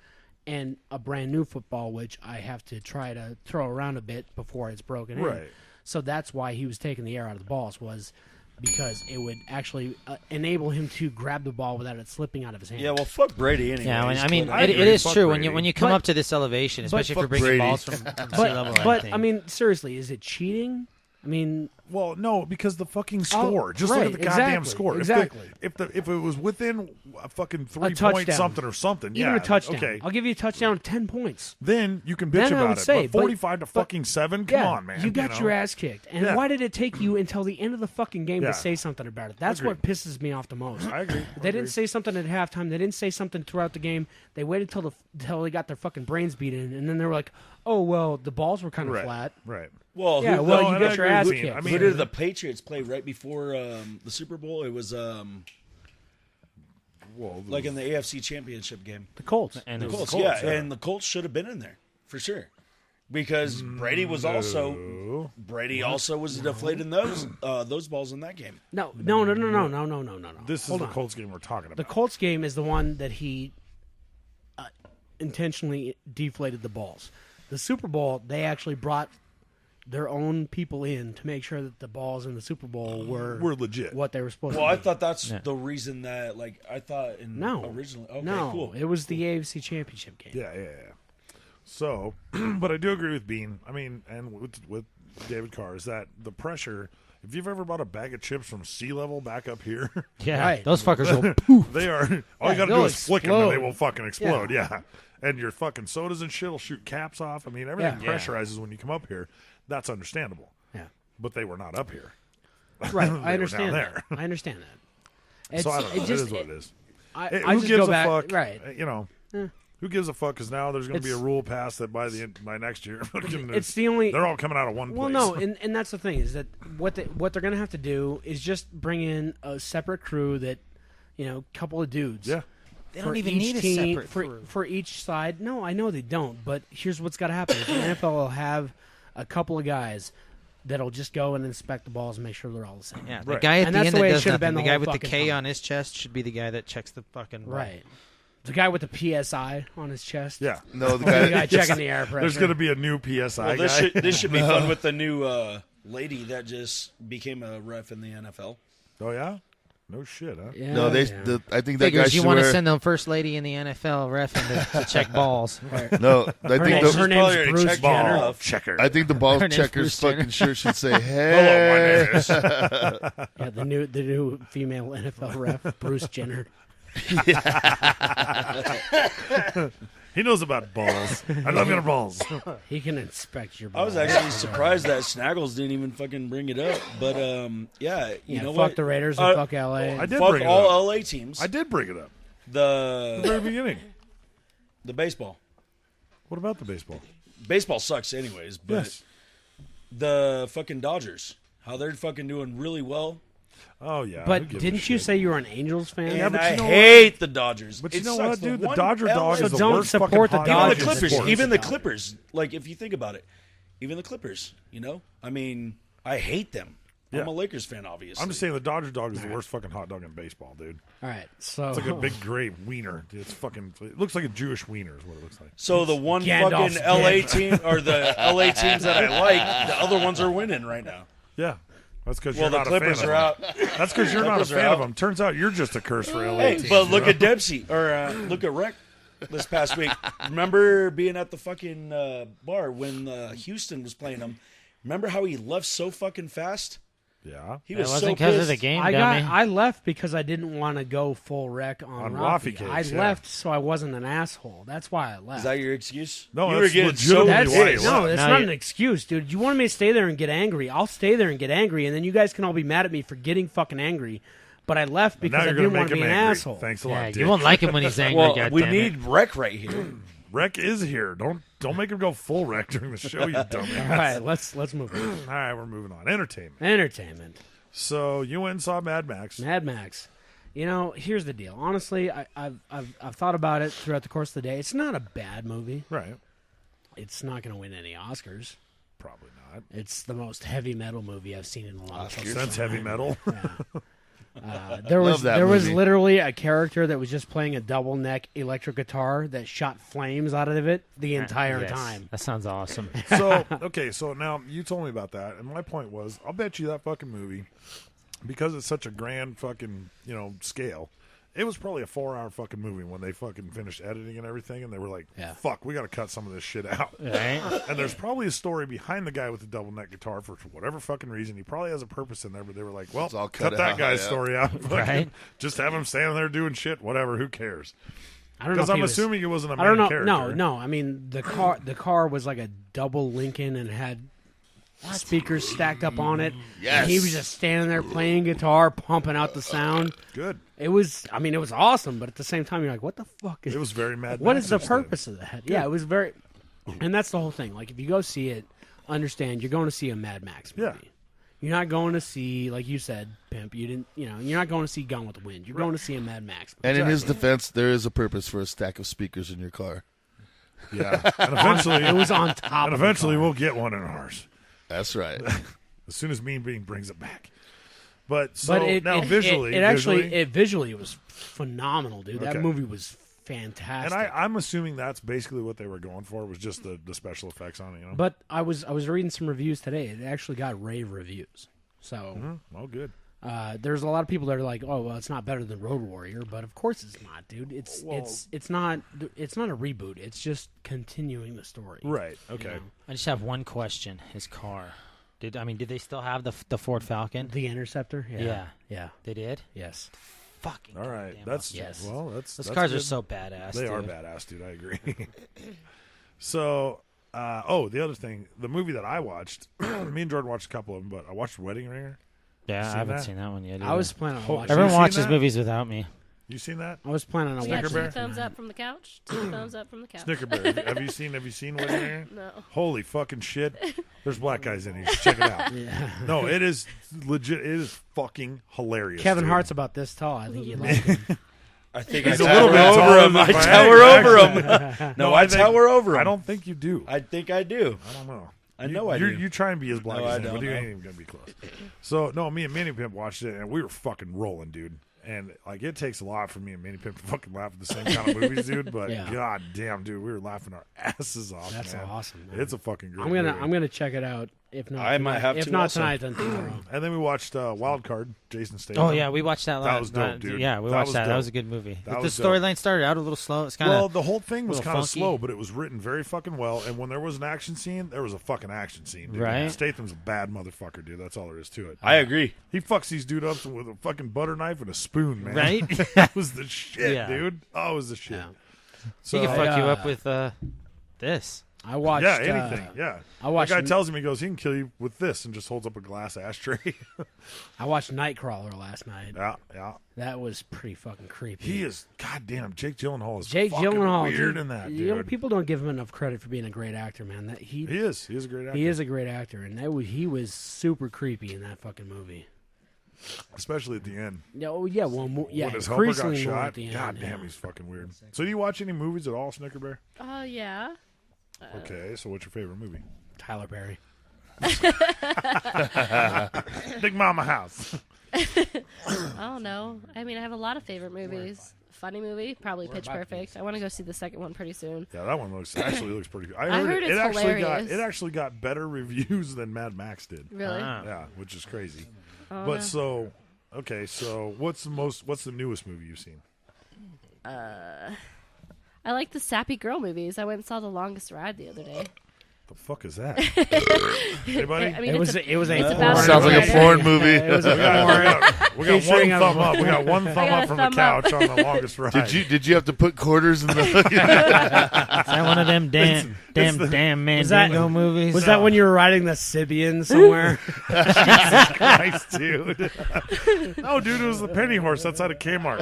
and a brand new football which I have to try to throw around a bit before it's broken in. Right. So that's why he was taking the air out of the balls, was because it would actually enable him to grab the ball without it slipping out of his hand. Yeah, well, fuck Brady anyway. Yeah, I mean, I it agree. is Fuck true Brady. when you come But- up to this elevation, especially if you're fuck bringing Brady. balls from sea level. but I mean, seriously, is it cheating? I mean, Well, no, because the fucking score. Just right, look at the goddamn exactly, score. exactly. If it was within a fucking 3 point touchdown. something or something, even yeah, a touchdown. Okay, I'll give you a touchdown, 10 points. then you can bitch Then I about would it. say, but 45 to fucking 7, come Yeah, on, man. You got know? your ass kicked. And Yeah. why did it take you until the end of the fucking game Yeah. to say something about it? That's what pisses me off the most. I agree. They didn't say something at halftime. They didn't say something throughout the game. They waited till they got their fucking brains beat in, and then they were like, "Oh well, the balls were kind of Right. flat." Right. Well, Yeah, who, well, no, you and I got your agree ass with you. kicked. I who mean, did the Patriots play right before the Super Bowl? It was well, like in the AFC Championship game. The Colts. And The it was Colts, Colts, yeah, yeah. and the Colts should have been in there for sure, because Brady was also deflating those balls in that game. No. This is Hold the on. Colts game we're talking The about. Colts game is the one that he intentionally deflated the balls. The Super Bowl, they actually brought their own people in to make sure that the balls in the Super Bowl were legit. what they were supposed Well, to I be. thought that's the reason that, like, I thought originally. Okay, no, cool. it was the AFC Championship game. Yeah. So, but I do agree with Bean. I mean, and with David Carr, is that the pressure. If you've ever bought a bag of chips from sea level back up here, Yeah, Right. those fuckers will poof. they are. All you got to they'll do is flick them, and they explode. will fucking explode. Yeah. And your fucking sodas and shit will shoot caps off. I mean, everything Yeah. pressurizes when you come up here. That's understandable. Yeah. But they were not up here. Right, They I were understand down that. I understand that. So I don't know. It is what it is. I Who just gives go a back, fuck? right? You know. Who gives a fuck? Because now there's going to be a It's- rule passed that by next year, It's the only. they're all coming out of one Well, place. no, and that's the thing is that what they're going to have to do is just bring in a separate crew that, couple of dudes. Yeah. They for don't even each need a team, separate crew. for each side. No, I know they don't, but here's what's got to happen: is the NFL will have a couple of guys that'll just go and inspect the balls and make sure they're all the same. Yeah, the Right. guy at And the that's end the way that it does should have nothing. been The the guy whole with the fucking K time. on his chest should be the guy that checks the fucking ball. Right. The guy with the PSI on his chest. Yeah. No, the The guy guy. checking the air pressure. There's going to be a new PSI Well, guy. this should be fun with the new lady that just became a ref in the NFL. Oh yeah. No shit, huh? Yeah, No, they. yeah. I think that guy Figures should you want to wear. send the first lady in the NFL ref to check balls. No, I think Her the. name's probably Bruce checked Jenner. ball. Ball checker. I think the ball Her name's checker's Bruce Jenner. fucking shirt should say, Hello, my "Hey." name is. Yeah, the new female NFL ref, Bruce Jenner. He knows about balls. I love your balls. He can inspect your I was balls. actually surprised that Snaggles didn't even fucking bring it up. But yeah, you know fuck what? the Raiders and fuck LA. I did Fuck bring it all up. LA teams. I did bring it up at The the very beginning. the baseball. What about the baseball? Baseball sucks anyways, but Yes. the fucking Dodgers, how they're fucking doing really well. Oh yeah. who But gives a didn't you shit? say you were an Angels fan? And but I you know hate the Dodgers. But It you know sucks. what, dude? The one Dodger dog LA is the don't worst fucking support the hot Even dog the in Clippers. sports. Even the Clippers. Like, if you think about it, even the Clippers, you know? I mean, I hate them. Yeah. I'm a Lakers fan, obviously. I'm just saying the Dodger dog is the worst fucking hot dog in baseball, dude. All right, so It's like a big gray wiener. Dude, it's fucking. It looks like a Jewish wiener is what it looks like. So the one Gandalf's fucking LA dick. team, or the LA teams that I like, the other ones are winning right now. Yeah. That's because Well, you're the not Clippers a fan are of them. out. That's because you're not a Clippers are fan of out. them. Turns out you're just a curse for LA Hey, teams. but you look know? at Dempsey, or look at Rick this past week. Remember being at the fucking bar when Houston was playing them? Remember how he left so fucking fast? Yeah. He It was wasn't so because pissed. of the game, I dummy. left because I didn't want to go full wreck on Rafi Rafi. I cakes, yeah. left so I wasn't an asshole. That's why I left. Is that your excuse? No, you were that's getting legitimately so That's, why you pissed. left. no, that's Now not you- an excuse, dude. You wanted me to stay there and get angry. I'll stay there and get angry, and then you guys can all be mad at me for getting fucking angry. But I left Now because I you're didn't gonna want make to be him an angry. asshole. Thanks a Yeah, lot, you Dick. won't like him when he's angry. Well, God we damn need it. Rec right here. Wreck is here. Don't make him go full wreck during the show, you dumbass. All right, let's move on. All right, we're moving on. Entertainment. Entertainment. So you went and saw Mad Max. Mad Max. You know, here's the deal. Honestly, I've thought about it throughout the course of the day. It's not a bad movie. Right. It's not going to win any Oscars. Probably not. It's the most heavy metal movie I've seen in a long time. Since heavy metal. There was that there was movie. literally a character that was just playing a double neck electric guitar that shot flames out of it the entire Yes, time. That sounds awesome. So okay, so now you told me about that, and my point was, I'll bet you that fucking movie, because it's such a grand fucking scale, it was probably a 4-hour fucking movie when they fucking finished editing and everything, and they were like, Yeah. "Fuck, we got to cut some of this shit out." Right? And there's probably a story behind the guy with the double neck guitar for whatever fucking reason. He probably has a purpose in there, but they were like, "Well, It's all cut cut that out, guy's yeah. story out. Fucking Right. Just have him standing there doing shit. Whatever. Who cares?" I don't know. Because if I'm he was- assuming it wasn't a main I don't know. character. No. I mean, the car was like a double Lincoln and had speakers stacked up on it. Yes. And he was just standing there playing guitar, pumping out the sound. Good. It was awesome, but at the same time, you're like, what the fuck is? It was very Mad What Max is the instead. purpose of that? Yeah, it was very, and that's the whole thing. Like, if you go see it, understand you're going to see a Mad Max movie. Yeah. You're not going to see, like you said, Pimp. You didn't, you're not going to see Gone with the Wind. You're going to see a Mad Max movie. And in his defense, there is a purpose for a stack of speakers in your car. Yeah. And eventually, It was on top. and of the eventually car. we'll get one in ours That's right. as soon as Mean Bean brings it back. But so But it, now it, visually, it actually, visually, it was phenomenal, dude. That Okay. movie was fantastic. and I'm assuming that's basically what they were going for, was just the special effects on it. But I was reading some reviews today. It actually got rave reviews. So Oh, good. there's a lot of people that are like, "Oh, well, it's not better than Road Warrior," but of course it's not, dude. It's not a reboot. It's just continuing the story. Right. Okay. I just have one question. His car. Did they still have the Ford Falcon? The Interceptor. Yeah. They did? Yes. Fucking All right. goddamn That's awesome. Yes. well. That's Those that's cars are good. so badass. They are dude. badass, dude. I agree. So, the other thing, the movie that I watched, me and Jordan watched a couple of them, but I watched Wedding Ringer. Yeah, Seen I haven't that? seen that one yet. I was either. planning on Oh, watching. Everyone seen watches that? movies without me. You seen that? I was planning on Yeah, watching. Bear? two thumbs up from the couch. Two thumbs up from the couch. Snicker Bear. Have you seen Wedding Ringer? No. Holy fucking shit! There's black guys in it. Check it out. Yeah. No, it is legit. It is fucking hilarious. Kevin dude. Hart's about this tall. I think you'd like him. I think He's I a little bit tower taller over him. than I Brad, tower over actually. him. No, I tower over him. I don't think you do. I think I do. I don't know. I know I do. You try and be as black No, as I him, don't but you know. ain't even gonna be close. So no, me and Manny Pimp watched it, and we were fucking rolling, dude. And like it takes a lot for me and Manny Pimp to fucking laugh at the same kind of movies, dude. But god damn, dude, we were laughing our asses off. That's man. awesome. Man. It's a fucking great. I'm gonna check it out. If not, I might have if to not also. tonight, then tomorrow. And then we watched Wild Card, Jason Statham. Oh yeah, we watched that. That was dope, dude. Yeah, we That watched was that. dope. That was a good movie. That The was dope. storyline started out a little slow. It's kind of Well, the whole thing was kind of funky. slow, but it was written very fucking well. And when there was an action scene, there was a fucking action scene, dude. Right. Statham's a bad motherfucker, dude. That's all there is to it. I agree. He fucks these dude up with a fucking butter knife and a spoon, man. Right? That was the shit, Yeah. dude. Oh, it was the shit. Yeah. So, he can fuck you up with this. I watched. Yeah, anything. Yeah. I watched. The guy tells him, he goes, he can kill you with this, and just holds up a glass ashtray. I watched Nightcrawler last night. Yeah. That was pretty fucking creepy. He is, goddamn, Jake Gyllenhaal is Jake fucking Gyllenhaal, weird dude, in that, dude. You know, people don't give him enough credit for being a great actor, man. That he is. He is a great actor. He is a great actor, and he was super creepy in that fucking movie. Especially at the end. Oh yeah, well, yeah. When his helper got increasingly more shot. at the end, God damn, he's fucking weird. So do you watch any movies at all, Snicker Bear? Oh, yeah. Okay, so what's your favorite movie? Tyler Perry. Big Mama House. I don't know. I mean, I have a lot of favorite movies. Funny movie, probably Pitch Perfect. I want to go see the second one pretty soon. Yeah, that one actually looks pretty good. I heard it's hilarious. It actually got better reviews than Mad Max did. Really? Yeah, which is crazy. Oh, But no. so, okay, so what's the newest movie you've seen? I like the sappy girl movies. I went and saw The Longest Ride the other day. The fuck is that? Anybody? I mean, It was a Sounds like a foreign movie. It was a we got featuring one a- thumb up. We got one thumb got up a from the thumb couch up. on The Longest Ride. Did you have to put quarters in the? Is that one of them damn Mandingo movies? Was that when you were riding the Sibian somewhere? Jesus Christ, dude. No, dude, it was the penny horse outside of Kmart.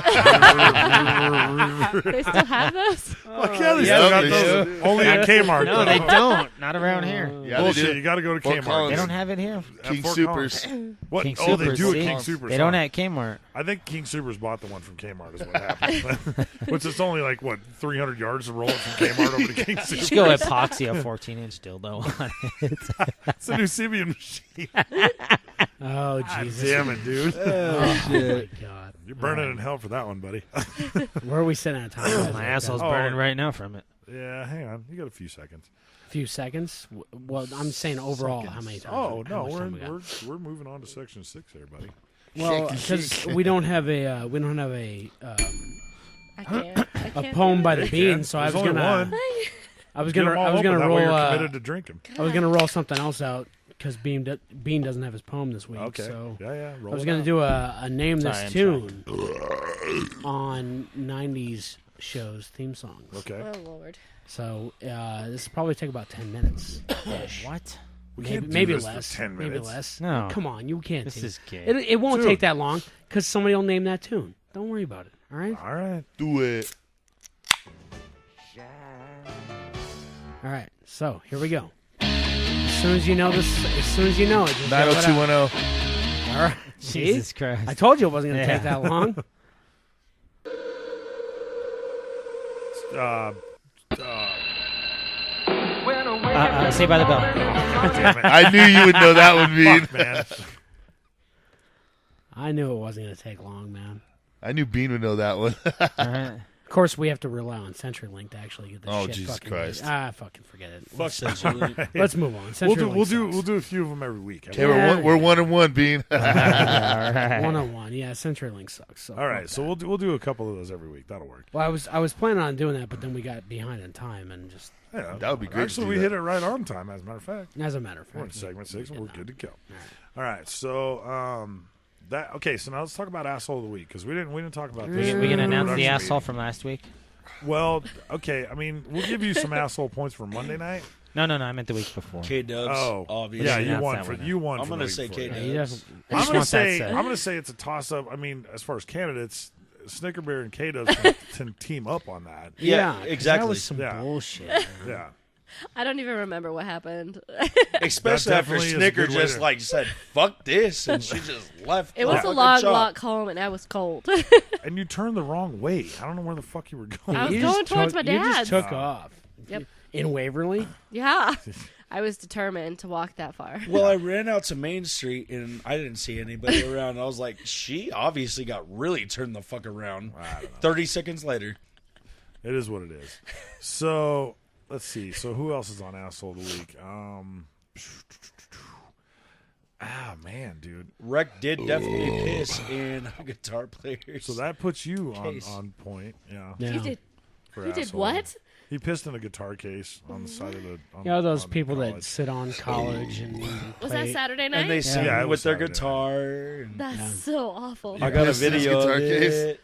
They still have those? Fuck yeah, they still got they those. do. Only at Kmart. No, though. they don't. Not around here. Yeah, they Bullshit. do. You got to go to Fort Kmart. Collins. They don't have it here. At King Fort Supers. Collins. What? King Oh, they Supers, do at see? King Supers. They don't huh? at Kmart. I think King Supers bought the one from Kmart is what happened. Which is only like, what, 300 yards to roll it from Kmart over to King Supers. Just go epoxy a 14-inch dildo on it. It's a new Sibian machine. Oh God Jesus! damn it, dude. Oh my God! You're burning in hell for that one, buddy. Where are we sitting at time? My asshole's Oh. burning right now from it. Yeah, hang on. You got a few seconds. A few seconds. Well, I'm saying overall, how many times? Oh, how no, much time we got? we're moving on to section 6 there, buddy. Well, because we don't have a I can't. I a can't poem do by it. the You Bean, can. so I There's was only gonna one. I was Get gonna them all I was open, gonna that way roll you're committed to drinking. I was gonna roll something else out because Bean doesn't have his poem this week. Okay. So Yeah, roll I was it gonna out. do a name Sorry, this I'm tune on '90s shows theme songs. Okay. Oh, Lord. So this will probably take about 10 minutes. What? We Maybe, can't do maybe this for less. 10 Maybe minutes. less. No. Come on, you can't. This do is gay. It won't Dude. take that long because somebody will name that tune. Don't worry about it. All right. All right. Do it. All right. So here we go. As soon as you know this, as soon as you know it, just yell it out. 90210. All right. See? Jesus Christ. I told you it wasn't going to Yeah. take that long. Saved by the Bell. Damn it. I knew you would know that one, Bean. Fuck, man. I knew it wasn't going to take long, man. I knew Bean would know that one. All right. Of course, we have to rely on CenturyLink to actually get this Oh, shit Jesus fucking Christ. fucking forget it. Fuck CenturyLink. Let's move on. We'll CenturyLink do a few of them every week. Okay, we're 1-1, Bean. All right. 101. Yeah, CenturyLink sucks. So All right, fuck so that. we'll do a couple of those every week. That'll work. Well, I was planning on doing that, but then we got behind in time and just Yeah, That would be great to Actually, do we that. hit it right on time. As a matter of fact, as a matter of we're in fact. segment 6 and we're Yeah. good to go. All right, so so now let's talk about asshole of the week because we didn't talk about this. We can announce the production asshole meeting. from last week. Well, okay. I mean, we'll give you some asshole points for Monday night. No, I meant the week before. K-Dubs, Oh, obviously. yeah, Announce you won that for one. you won. I'm for gonna the week say before. Yeah, K-Dubs. he doesn't. I just want that said. I'm gonna say it's a toss up. I mean, as far as candidates, Snicker Bear and K-Dubs can team up on that. Yeah, 'cause exactly. That was some Yeah. bullshit. Yeah. I don't even remember what happened. Especially That after definitely is a Snicker good way just to- like said, "Fuck this," and she just left. It was the a fucking long shop. walk home, and I was cold. And you turned the wrong way. I don't know where the fuck you were going. I was You going just towards took- my You just dad's. took off. Yep. In Waverly? Yeah. I was determined to walk that far. Well, I ran out to Main Street and I didn't see anybody around. I was like, she obviously got really turned the fuck around. 30 seconds later. It is what it is. So, let's see. So, who else is on Asshole of the Week? Man, dude. Rec did definitely piss in guitar players. So that puts you on point. Yeah. He did. For He did asshole. what? He pissed in a guitar case on the side of the. Those on people college. that sit on college and Was that Saturday night? And they sing Yeah, it with was their Saturday guitar. And That's so awful. I got a pissed in his video guitar of case? it.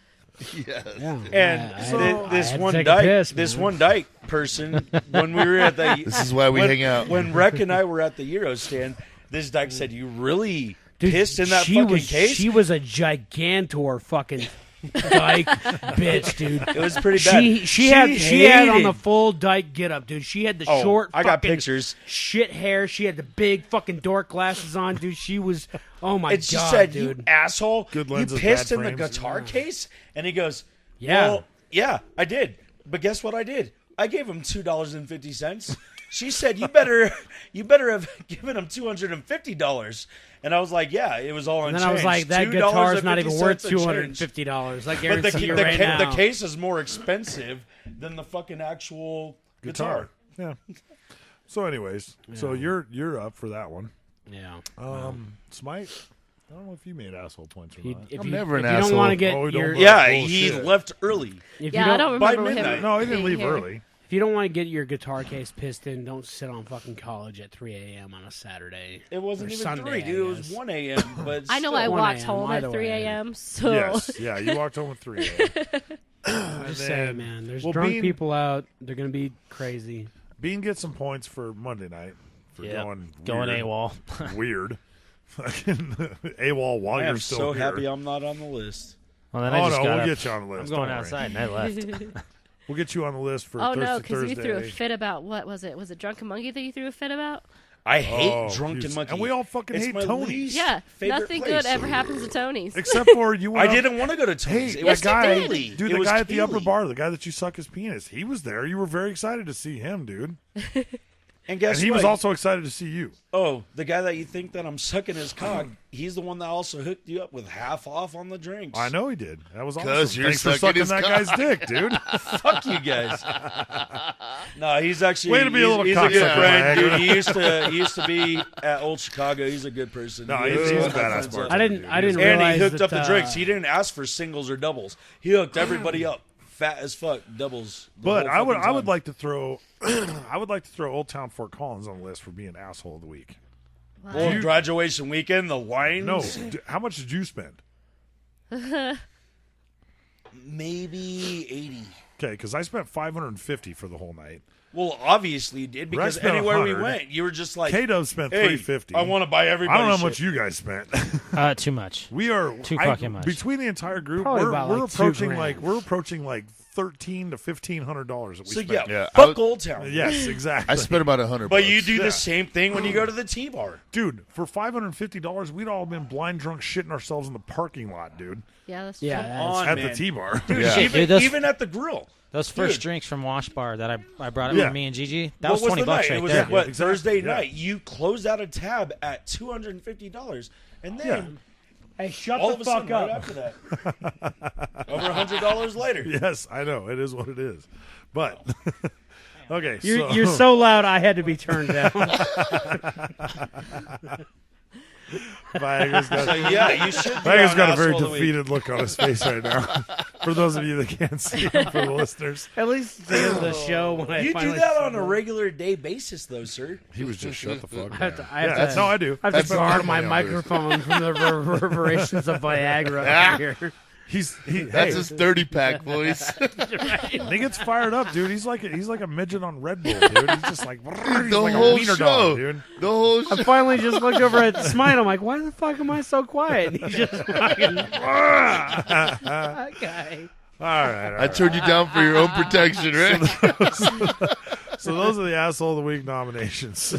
Yes. Yeah. And I so had this to one take a dyke, piss, this man. one dyke person, when we were at the, This is why we hang out. When Rec and I were at the Euro stand, this dyke said, "You really Dude, pissed in that she fucking was, case?" She was a gigantor fucking dyke bitch, dude. It was pretty bad. She had on hated- the full dyke get up, dude. She had the Oh, short. I got fucking pictures. Shit hair. She had the big fucking dork glasses on, dude. She was. Oh my And she god, said, dude. "You asshole! Good You lenses, pissed bad in the frames." guitar case?" And he goes, Yeah. well, yeah, I did. But guess what I did? I gave him $2.50. She said, "You better have given him $250." And I was like, "Yeah, it was all And on then I was change. like, that guitar's not even worth $2.50 $250. I But guarantee you right the now. case is more expensive than the fucking actual guitar. Yeah. So, anyways, so you're up for that one. Yeah. Smite. I don't know if you made asshole points or He- not. if I'm you, never if an you don't asshole. want to get Oh, we don't your, vote. Yeah, he Bullshit. left early. if Yeah, you I don't by remember him. midnight. No, he didn't being leave here. early. If you don't want to get your guitar case pissed in, don't sit on fucking college at 3 a.m. on a Saturday. It wasn't Or even Sunday, 3, I dude. It was guess. 1 a.m. But I know still. I 1 walked a.m., home either at 3 way. a.m. So Yes. Yeah, you walked home at 3 a.m. I'm just saying, man. There's well, drunk Bean- people out. They're gonna be crazy. Bean gets some points for Monday night for Yeah, going going weird. AWOL. Weird. Fucking AWOL while I you're am still so here. happy I'm not on the list. Well, then Oh, I just no, got we'll up. get you on the list. I'm Don't going worry. outside and I left. We'll get you on the list for oh Thirsty no, because Thursday. you threw a fit about what was it? Was it Drunken Monkey that you threw a fit about? I hate Oh, Drunken Jesus. Monkey. And we all fucking It's hate my Tony's. least Yeah, favorite nothing place. good ever happens to Tony's. Except for you went I up- didn't want to go to Tony's. Hey, It that was guy, Kaylee. dude, It the was guy at the upper Kaylee. bar, the guy that you suck his penis, he was there. You were very excited to see him, dude. And guess And he what? was also excited to see you. Oh, the guy that you think that I'm sucking his cock, he's the one that also hooked you up with half off on the drinks. I know he did. That was awesome. 'Cause you're Thanks for sucking sucking his that cock. guy's dick, dude. Fuck you guys. No, he's actually Way to be a little he's a cocksucker, good friend, Niagara. dude. He used to be at Old Chicago. He's a good person. No, He he's hooks a all my badass friends up. bartender. I didn't And realize he hooked that, up the drinks. He didn't ask for singles or doubles. He hooked everybody up, fat as fuck, doubles. the But whole I fucking would time. like to throw I would like to throw Old Town Fort Collins on the list for being asshole of the week. Well, graduation weekend, the wines. No, how much did you spend? Maybe 80. Okay, because I spent $550 for the whole night. Well, obviously you did because spent anywhere we 100. went, you were just like, K-Dub spent hey, $350. I want to buy everybody. I don't know how shit. much you guys spent. Too much. We are Too fucking much. Between the entire group. Probably We're, about we're like approaching $2,000. like $1,300 to $1,500 that we So spent. yeah, I fuck Old Town. Yes, exactly. I spent about $100. But you do Yeah. the same thing when you go to the T-bar. Dude, for $550, we'd all been blind drunk shitting ourselves in the parking lot, dude. Yeah, that's Yeah, true. that's- On, At man. the T-bar. Dude, Yeah. even, Dude, those- even at the grill. Those first Dude. drinks from Wash Bar that I brought up Yeah. with me and Gigi, that What was $20 the night? right It was there. what, Exactly. Thursday Yeah. night. You closed out a tab at $250, and then Yeah. Hey, shut all the of a fuck sudden, up. right after that, over $100 later. Yes, I know. It is what it is. But, okay. You're so loud. I had to be turned down. Viagra's got, So yeah, you should. Be Viagra's on got a very Asshole of the Week. defeated look on his face right now. For those of you that can't see him, for the listeners. At least at the end of the show when I You do finally that said on a regular day basis, though, sir. He was just shut the fuck I have down. to, I have Yeah, to, no, I do. I have to That's guard the my money on microphone from the reverberations of Viagra up here. That's That's his 30-pack, boys. He gets fired up, dude. He's like a midget on Red Bull, dude. He's just like he's the like a whole wiener show. dog, dude. The whole I show. finally just looked over at Smite. I'm like, why the fuck am I so quiet? And he's just fucking. Okay. All right. I turned you down for your own protection, right? So those are the asshole of the week nominations. So,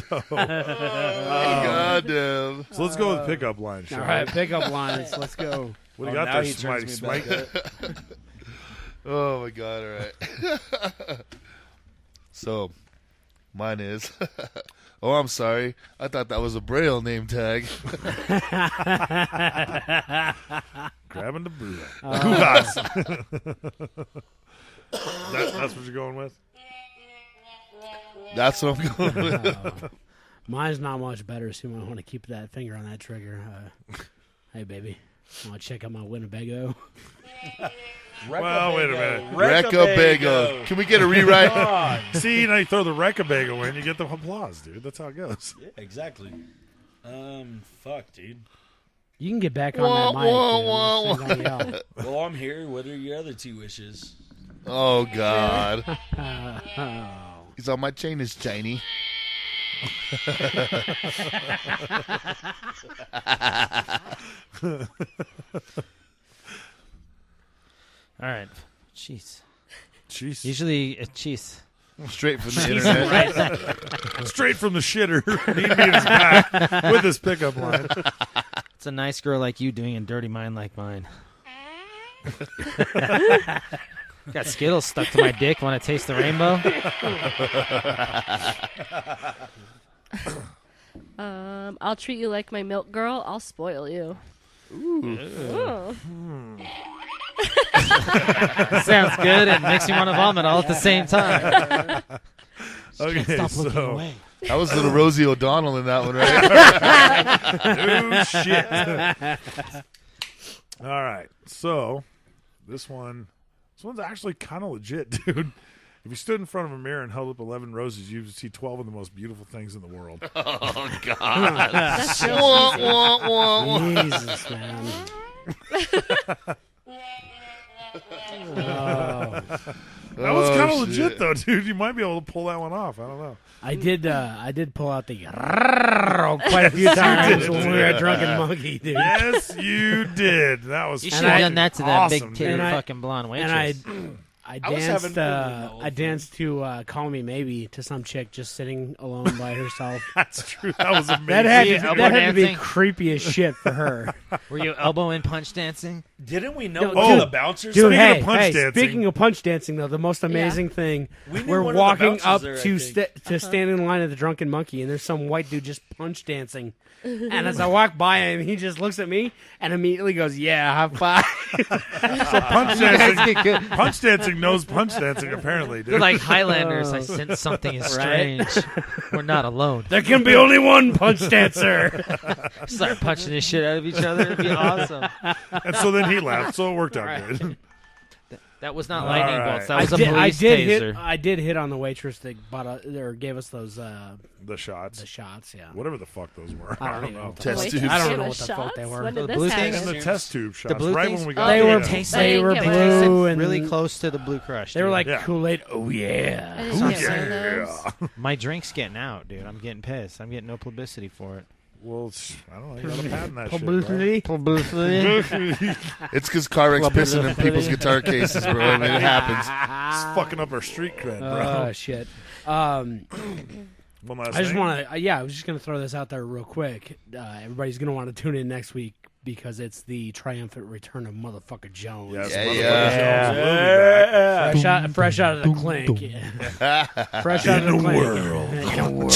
Goddamn. so let's go with pickup line. Shall All we? right, pickup lines. Let's go. What do you Oh, got now there, he turns Smite? me back Oh, my God. All right. So, Mine is. Oh, I'm sorry. I thought that was a Braille name tag. Grabbing the Braille. That's what you're going with? That's what I'm going with. Mine's not much better, so you might want to keep that finger on that trigger. Hey, baby. Want to check out my Winnebago? Well, wait a minute. Recabago. Can we get a rewrite? See, now you throw the Recabago in, you get the applause, dude. That's how it goes. Yeah, exactly. Fuck, dude. You can get back on that mic. Well, I'm here. What are your other 2 wishes? Oh, God. He's on my chain is shiny. All right. Jeez. Jeez. Usually, cheese. Straight from the internet. Straight from the shitter. Meet me in his back with his pickup line. It's a nice girl like you doing a dirty mind like mine. Got Skittles stuck to my dick. Want to taste the rainbow? I'll treat you like my milk girl. I'll spoil you. Ooh. Sounds good, and makes you want to vomit all at the same time. Okay, Stop looking so away. that was little Rosie O'Donnell in that one, right? Oh, shit. All right, so this one's actually kind of legit, dude. If you stood in front of a mirror and held up 11 roses, you would see 12 of the most beautiful things in the world. Oh, God. That's so Jesus, man. That was kind of legit, though, dude. You might be able to pull that one off. I don't know. I did pull out the quite a few times when we were at Drunken Monkey, dude. Yes, you did. That was You should have done that to that awesome, big titty dude. fucking blonde waitress. And I was having danced. fun with I danced to "Call Me Maybe" to some chick just sitting alone by herself. That's true. That was amazing. That had, Were you to, elbow that had to be dancing? creepy as shit for her. Were you elbow and punch dancing? Didn't we know No, all dude, the bouncers? Dude, Speaking of hey, punch dancing. speaking of punch dancing, though, the most amazing thing, We knew we're one of the walking bouncers up there, I to think. to stand in line at the Drunken Monkey, and there's some white dude just punch dancing. And as I walk by him, he just looks at me and immediately goes, "Yeah, high five." So punch dancing knows punch dancing, apparently, dude. They're like Highlanders. I sense something is Right? strange. We're not alone. There can be only one punch dancer. Start punching the shit out of each other. It'd be awesome. And so then he left, so it worked out good. That was not lightning All bolts. That right. was a police taser. I did hit on the waitress that gave us those The shots. the shots. Yeah, whatever the fuck those were. I don't even know. Test Wait, tubes. I don't give know us what the fuck shots? they were. When did The this blue happen? things? And the test tube shots. The blue right things? when we got They there. were I didn't they get were one. blue and really close to the Blue Crush. They were dude. like Yeah. Kool-Aid. Oh I yeah. didn't get one of those. My drink's getting out, dude. I'm getting pissed. I'm getting no publicity for it. Well, I don't know. You got to patent that shit. Publicity. Publicity. It's because car wrecks pissing in people's guitar cases, bro. I mean, it happens. It's fucking up our street cred, bro. Oh shit. One last I just thing. want to. I was just gonna throw this out there real quick. Everybody's gonna want to tune in next week because it's the triumphant return of Motherfucker Jones. Yes, Yeah, motherfucker yeah. Jones will be back. Fresh out of the clink. Fresh out of the clink. In a world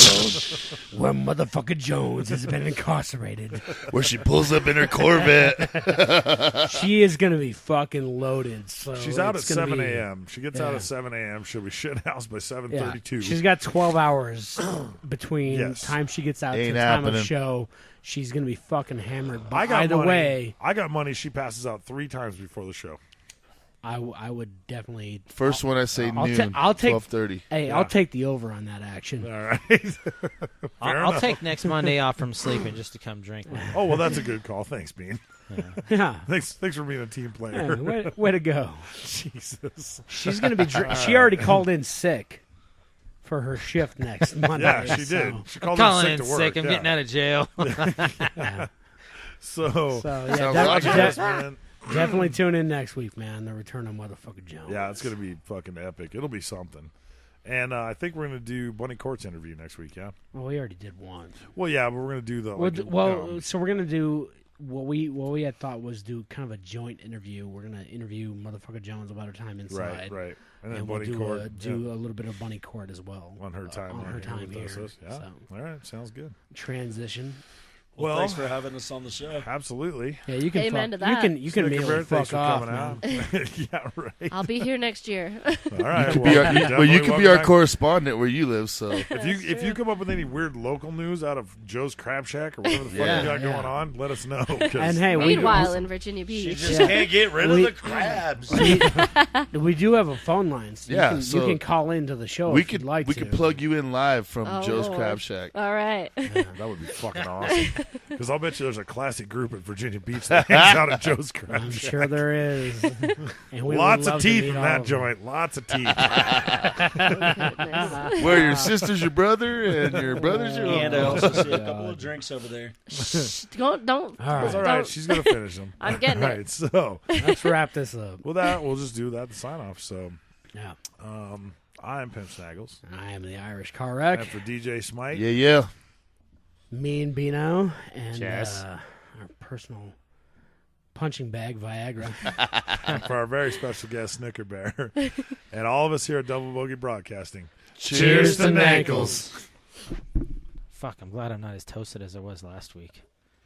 where Motherfucker Jones has been incarcerated. Where she pulls up in her Corvette. She is gonna be fucking loaded. So She's out at it's gonna 7 be- a.m. She gets out Yeah. at 7 a.m. She'll be shit house by Yeah. 7:32. She's got 12 hours between Yes. time she gets out to Ain't time happening. of show. She's gonna be fucking hammered. But I got either money. way, I got money. She passes out 3 times before the show. I would definitely. First one I say I'll noon. I'll take 12:30. Hey, Yeah. I'll take the over on that action. All right. I'll take next Monday off from sleeping just to come drink. Oh well, that's a good call. Thanks, Bean. Yeah. Thanks for being a team player. Yeah, way to go. Jesus. She's gonna be. She already called in sick for her shift next Monday. Yeah, she so- did. She called Calling in in sick to work. sick. I'm yeah. getting out of jail. So yeah, Sounds watch like this, man. definitely tune in next week, man. The return of Motherfucker Jones. Yeah, it's gonna be fucking epic. It'll be something. And I think we're gonna do Bunny Court's interview next week. Yeah. Well, we already did one. Well, yeah, but we're gonna do the. Like, So we're gonna do what we had thought was do kind of a joint interview. We're gonna interview Motherfucker Jones about her time inside. Right. And then we'll Bunny do Court. do a little bit of Bunny Court as well On her time. on her time here. Yeah. So, All right. Sounds good. transition. Well, thanks for having us on the show. Absolutely. Yeah, you can. Amen fuck, to that. You can immediately Thanks fuck for off coming now. out. Yeah, right. I'll be here next year. All right. You could be our correspondent where you live. So if you come up with any weird local news out of Joe's Crab Shack or whatever the fuck you got going on, let us know. And hey, meanwhile in Virginia She Beach, just can't get rid of the crabs. we do have a phone line. So so you can call into the show we if could you'd like we to. could plug you in live from Oh, Joe's Lord. Crab Shack. All right. That would be fucking awesome. Because I'll bet you there's a classic group at Virginia Beach that hangs out at Joe's Crab I'm Shack. sure there is. And we would Lots love of to teeth meet in all that of them. joint. Lots of teeth. Where your sister's your brother and your brother's your And I uncle. also see a couple of drinks over there. Don't. All right. It's all right. She's going to finish them. I'm getting all it. right, so Let's wrap this up. with that, we'll just do that to sign off. So Yeah. I am Pimp Snaggles. I am the Irish car wreck. And for DJ Smite. Yeah. Me and Bino and Yes. our personal punching bag Viagra. For our very special guest, Snicker Bear. And all of us here at Double Bogey Broadcasting. Cheers to Nankles. Fuck, I'm glad I'm not as toasted as I was last week.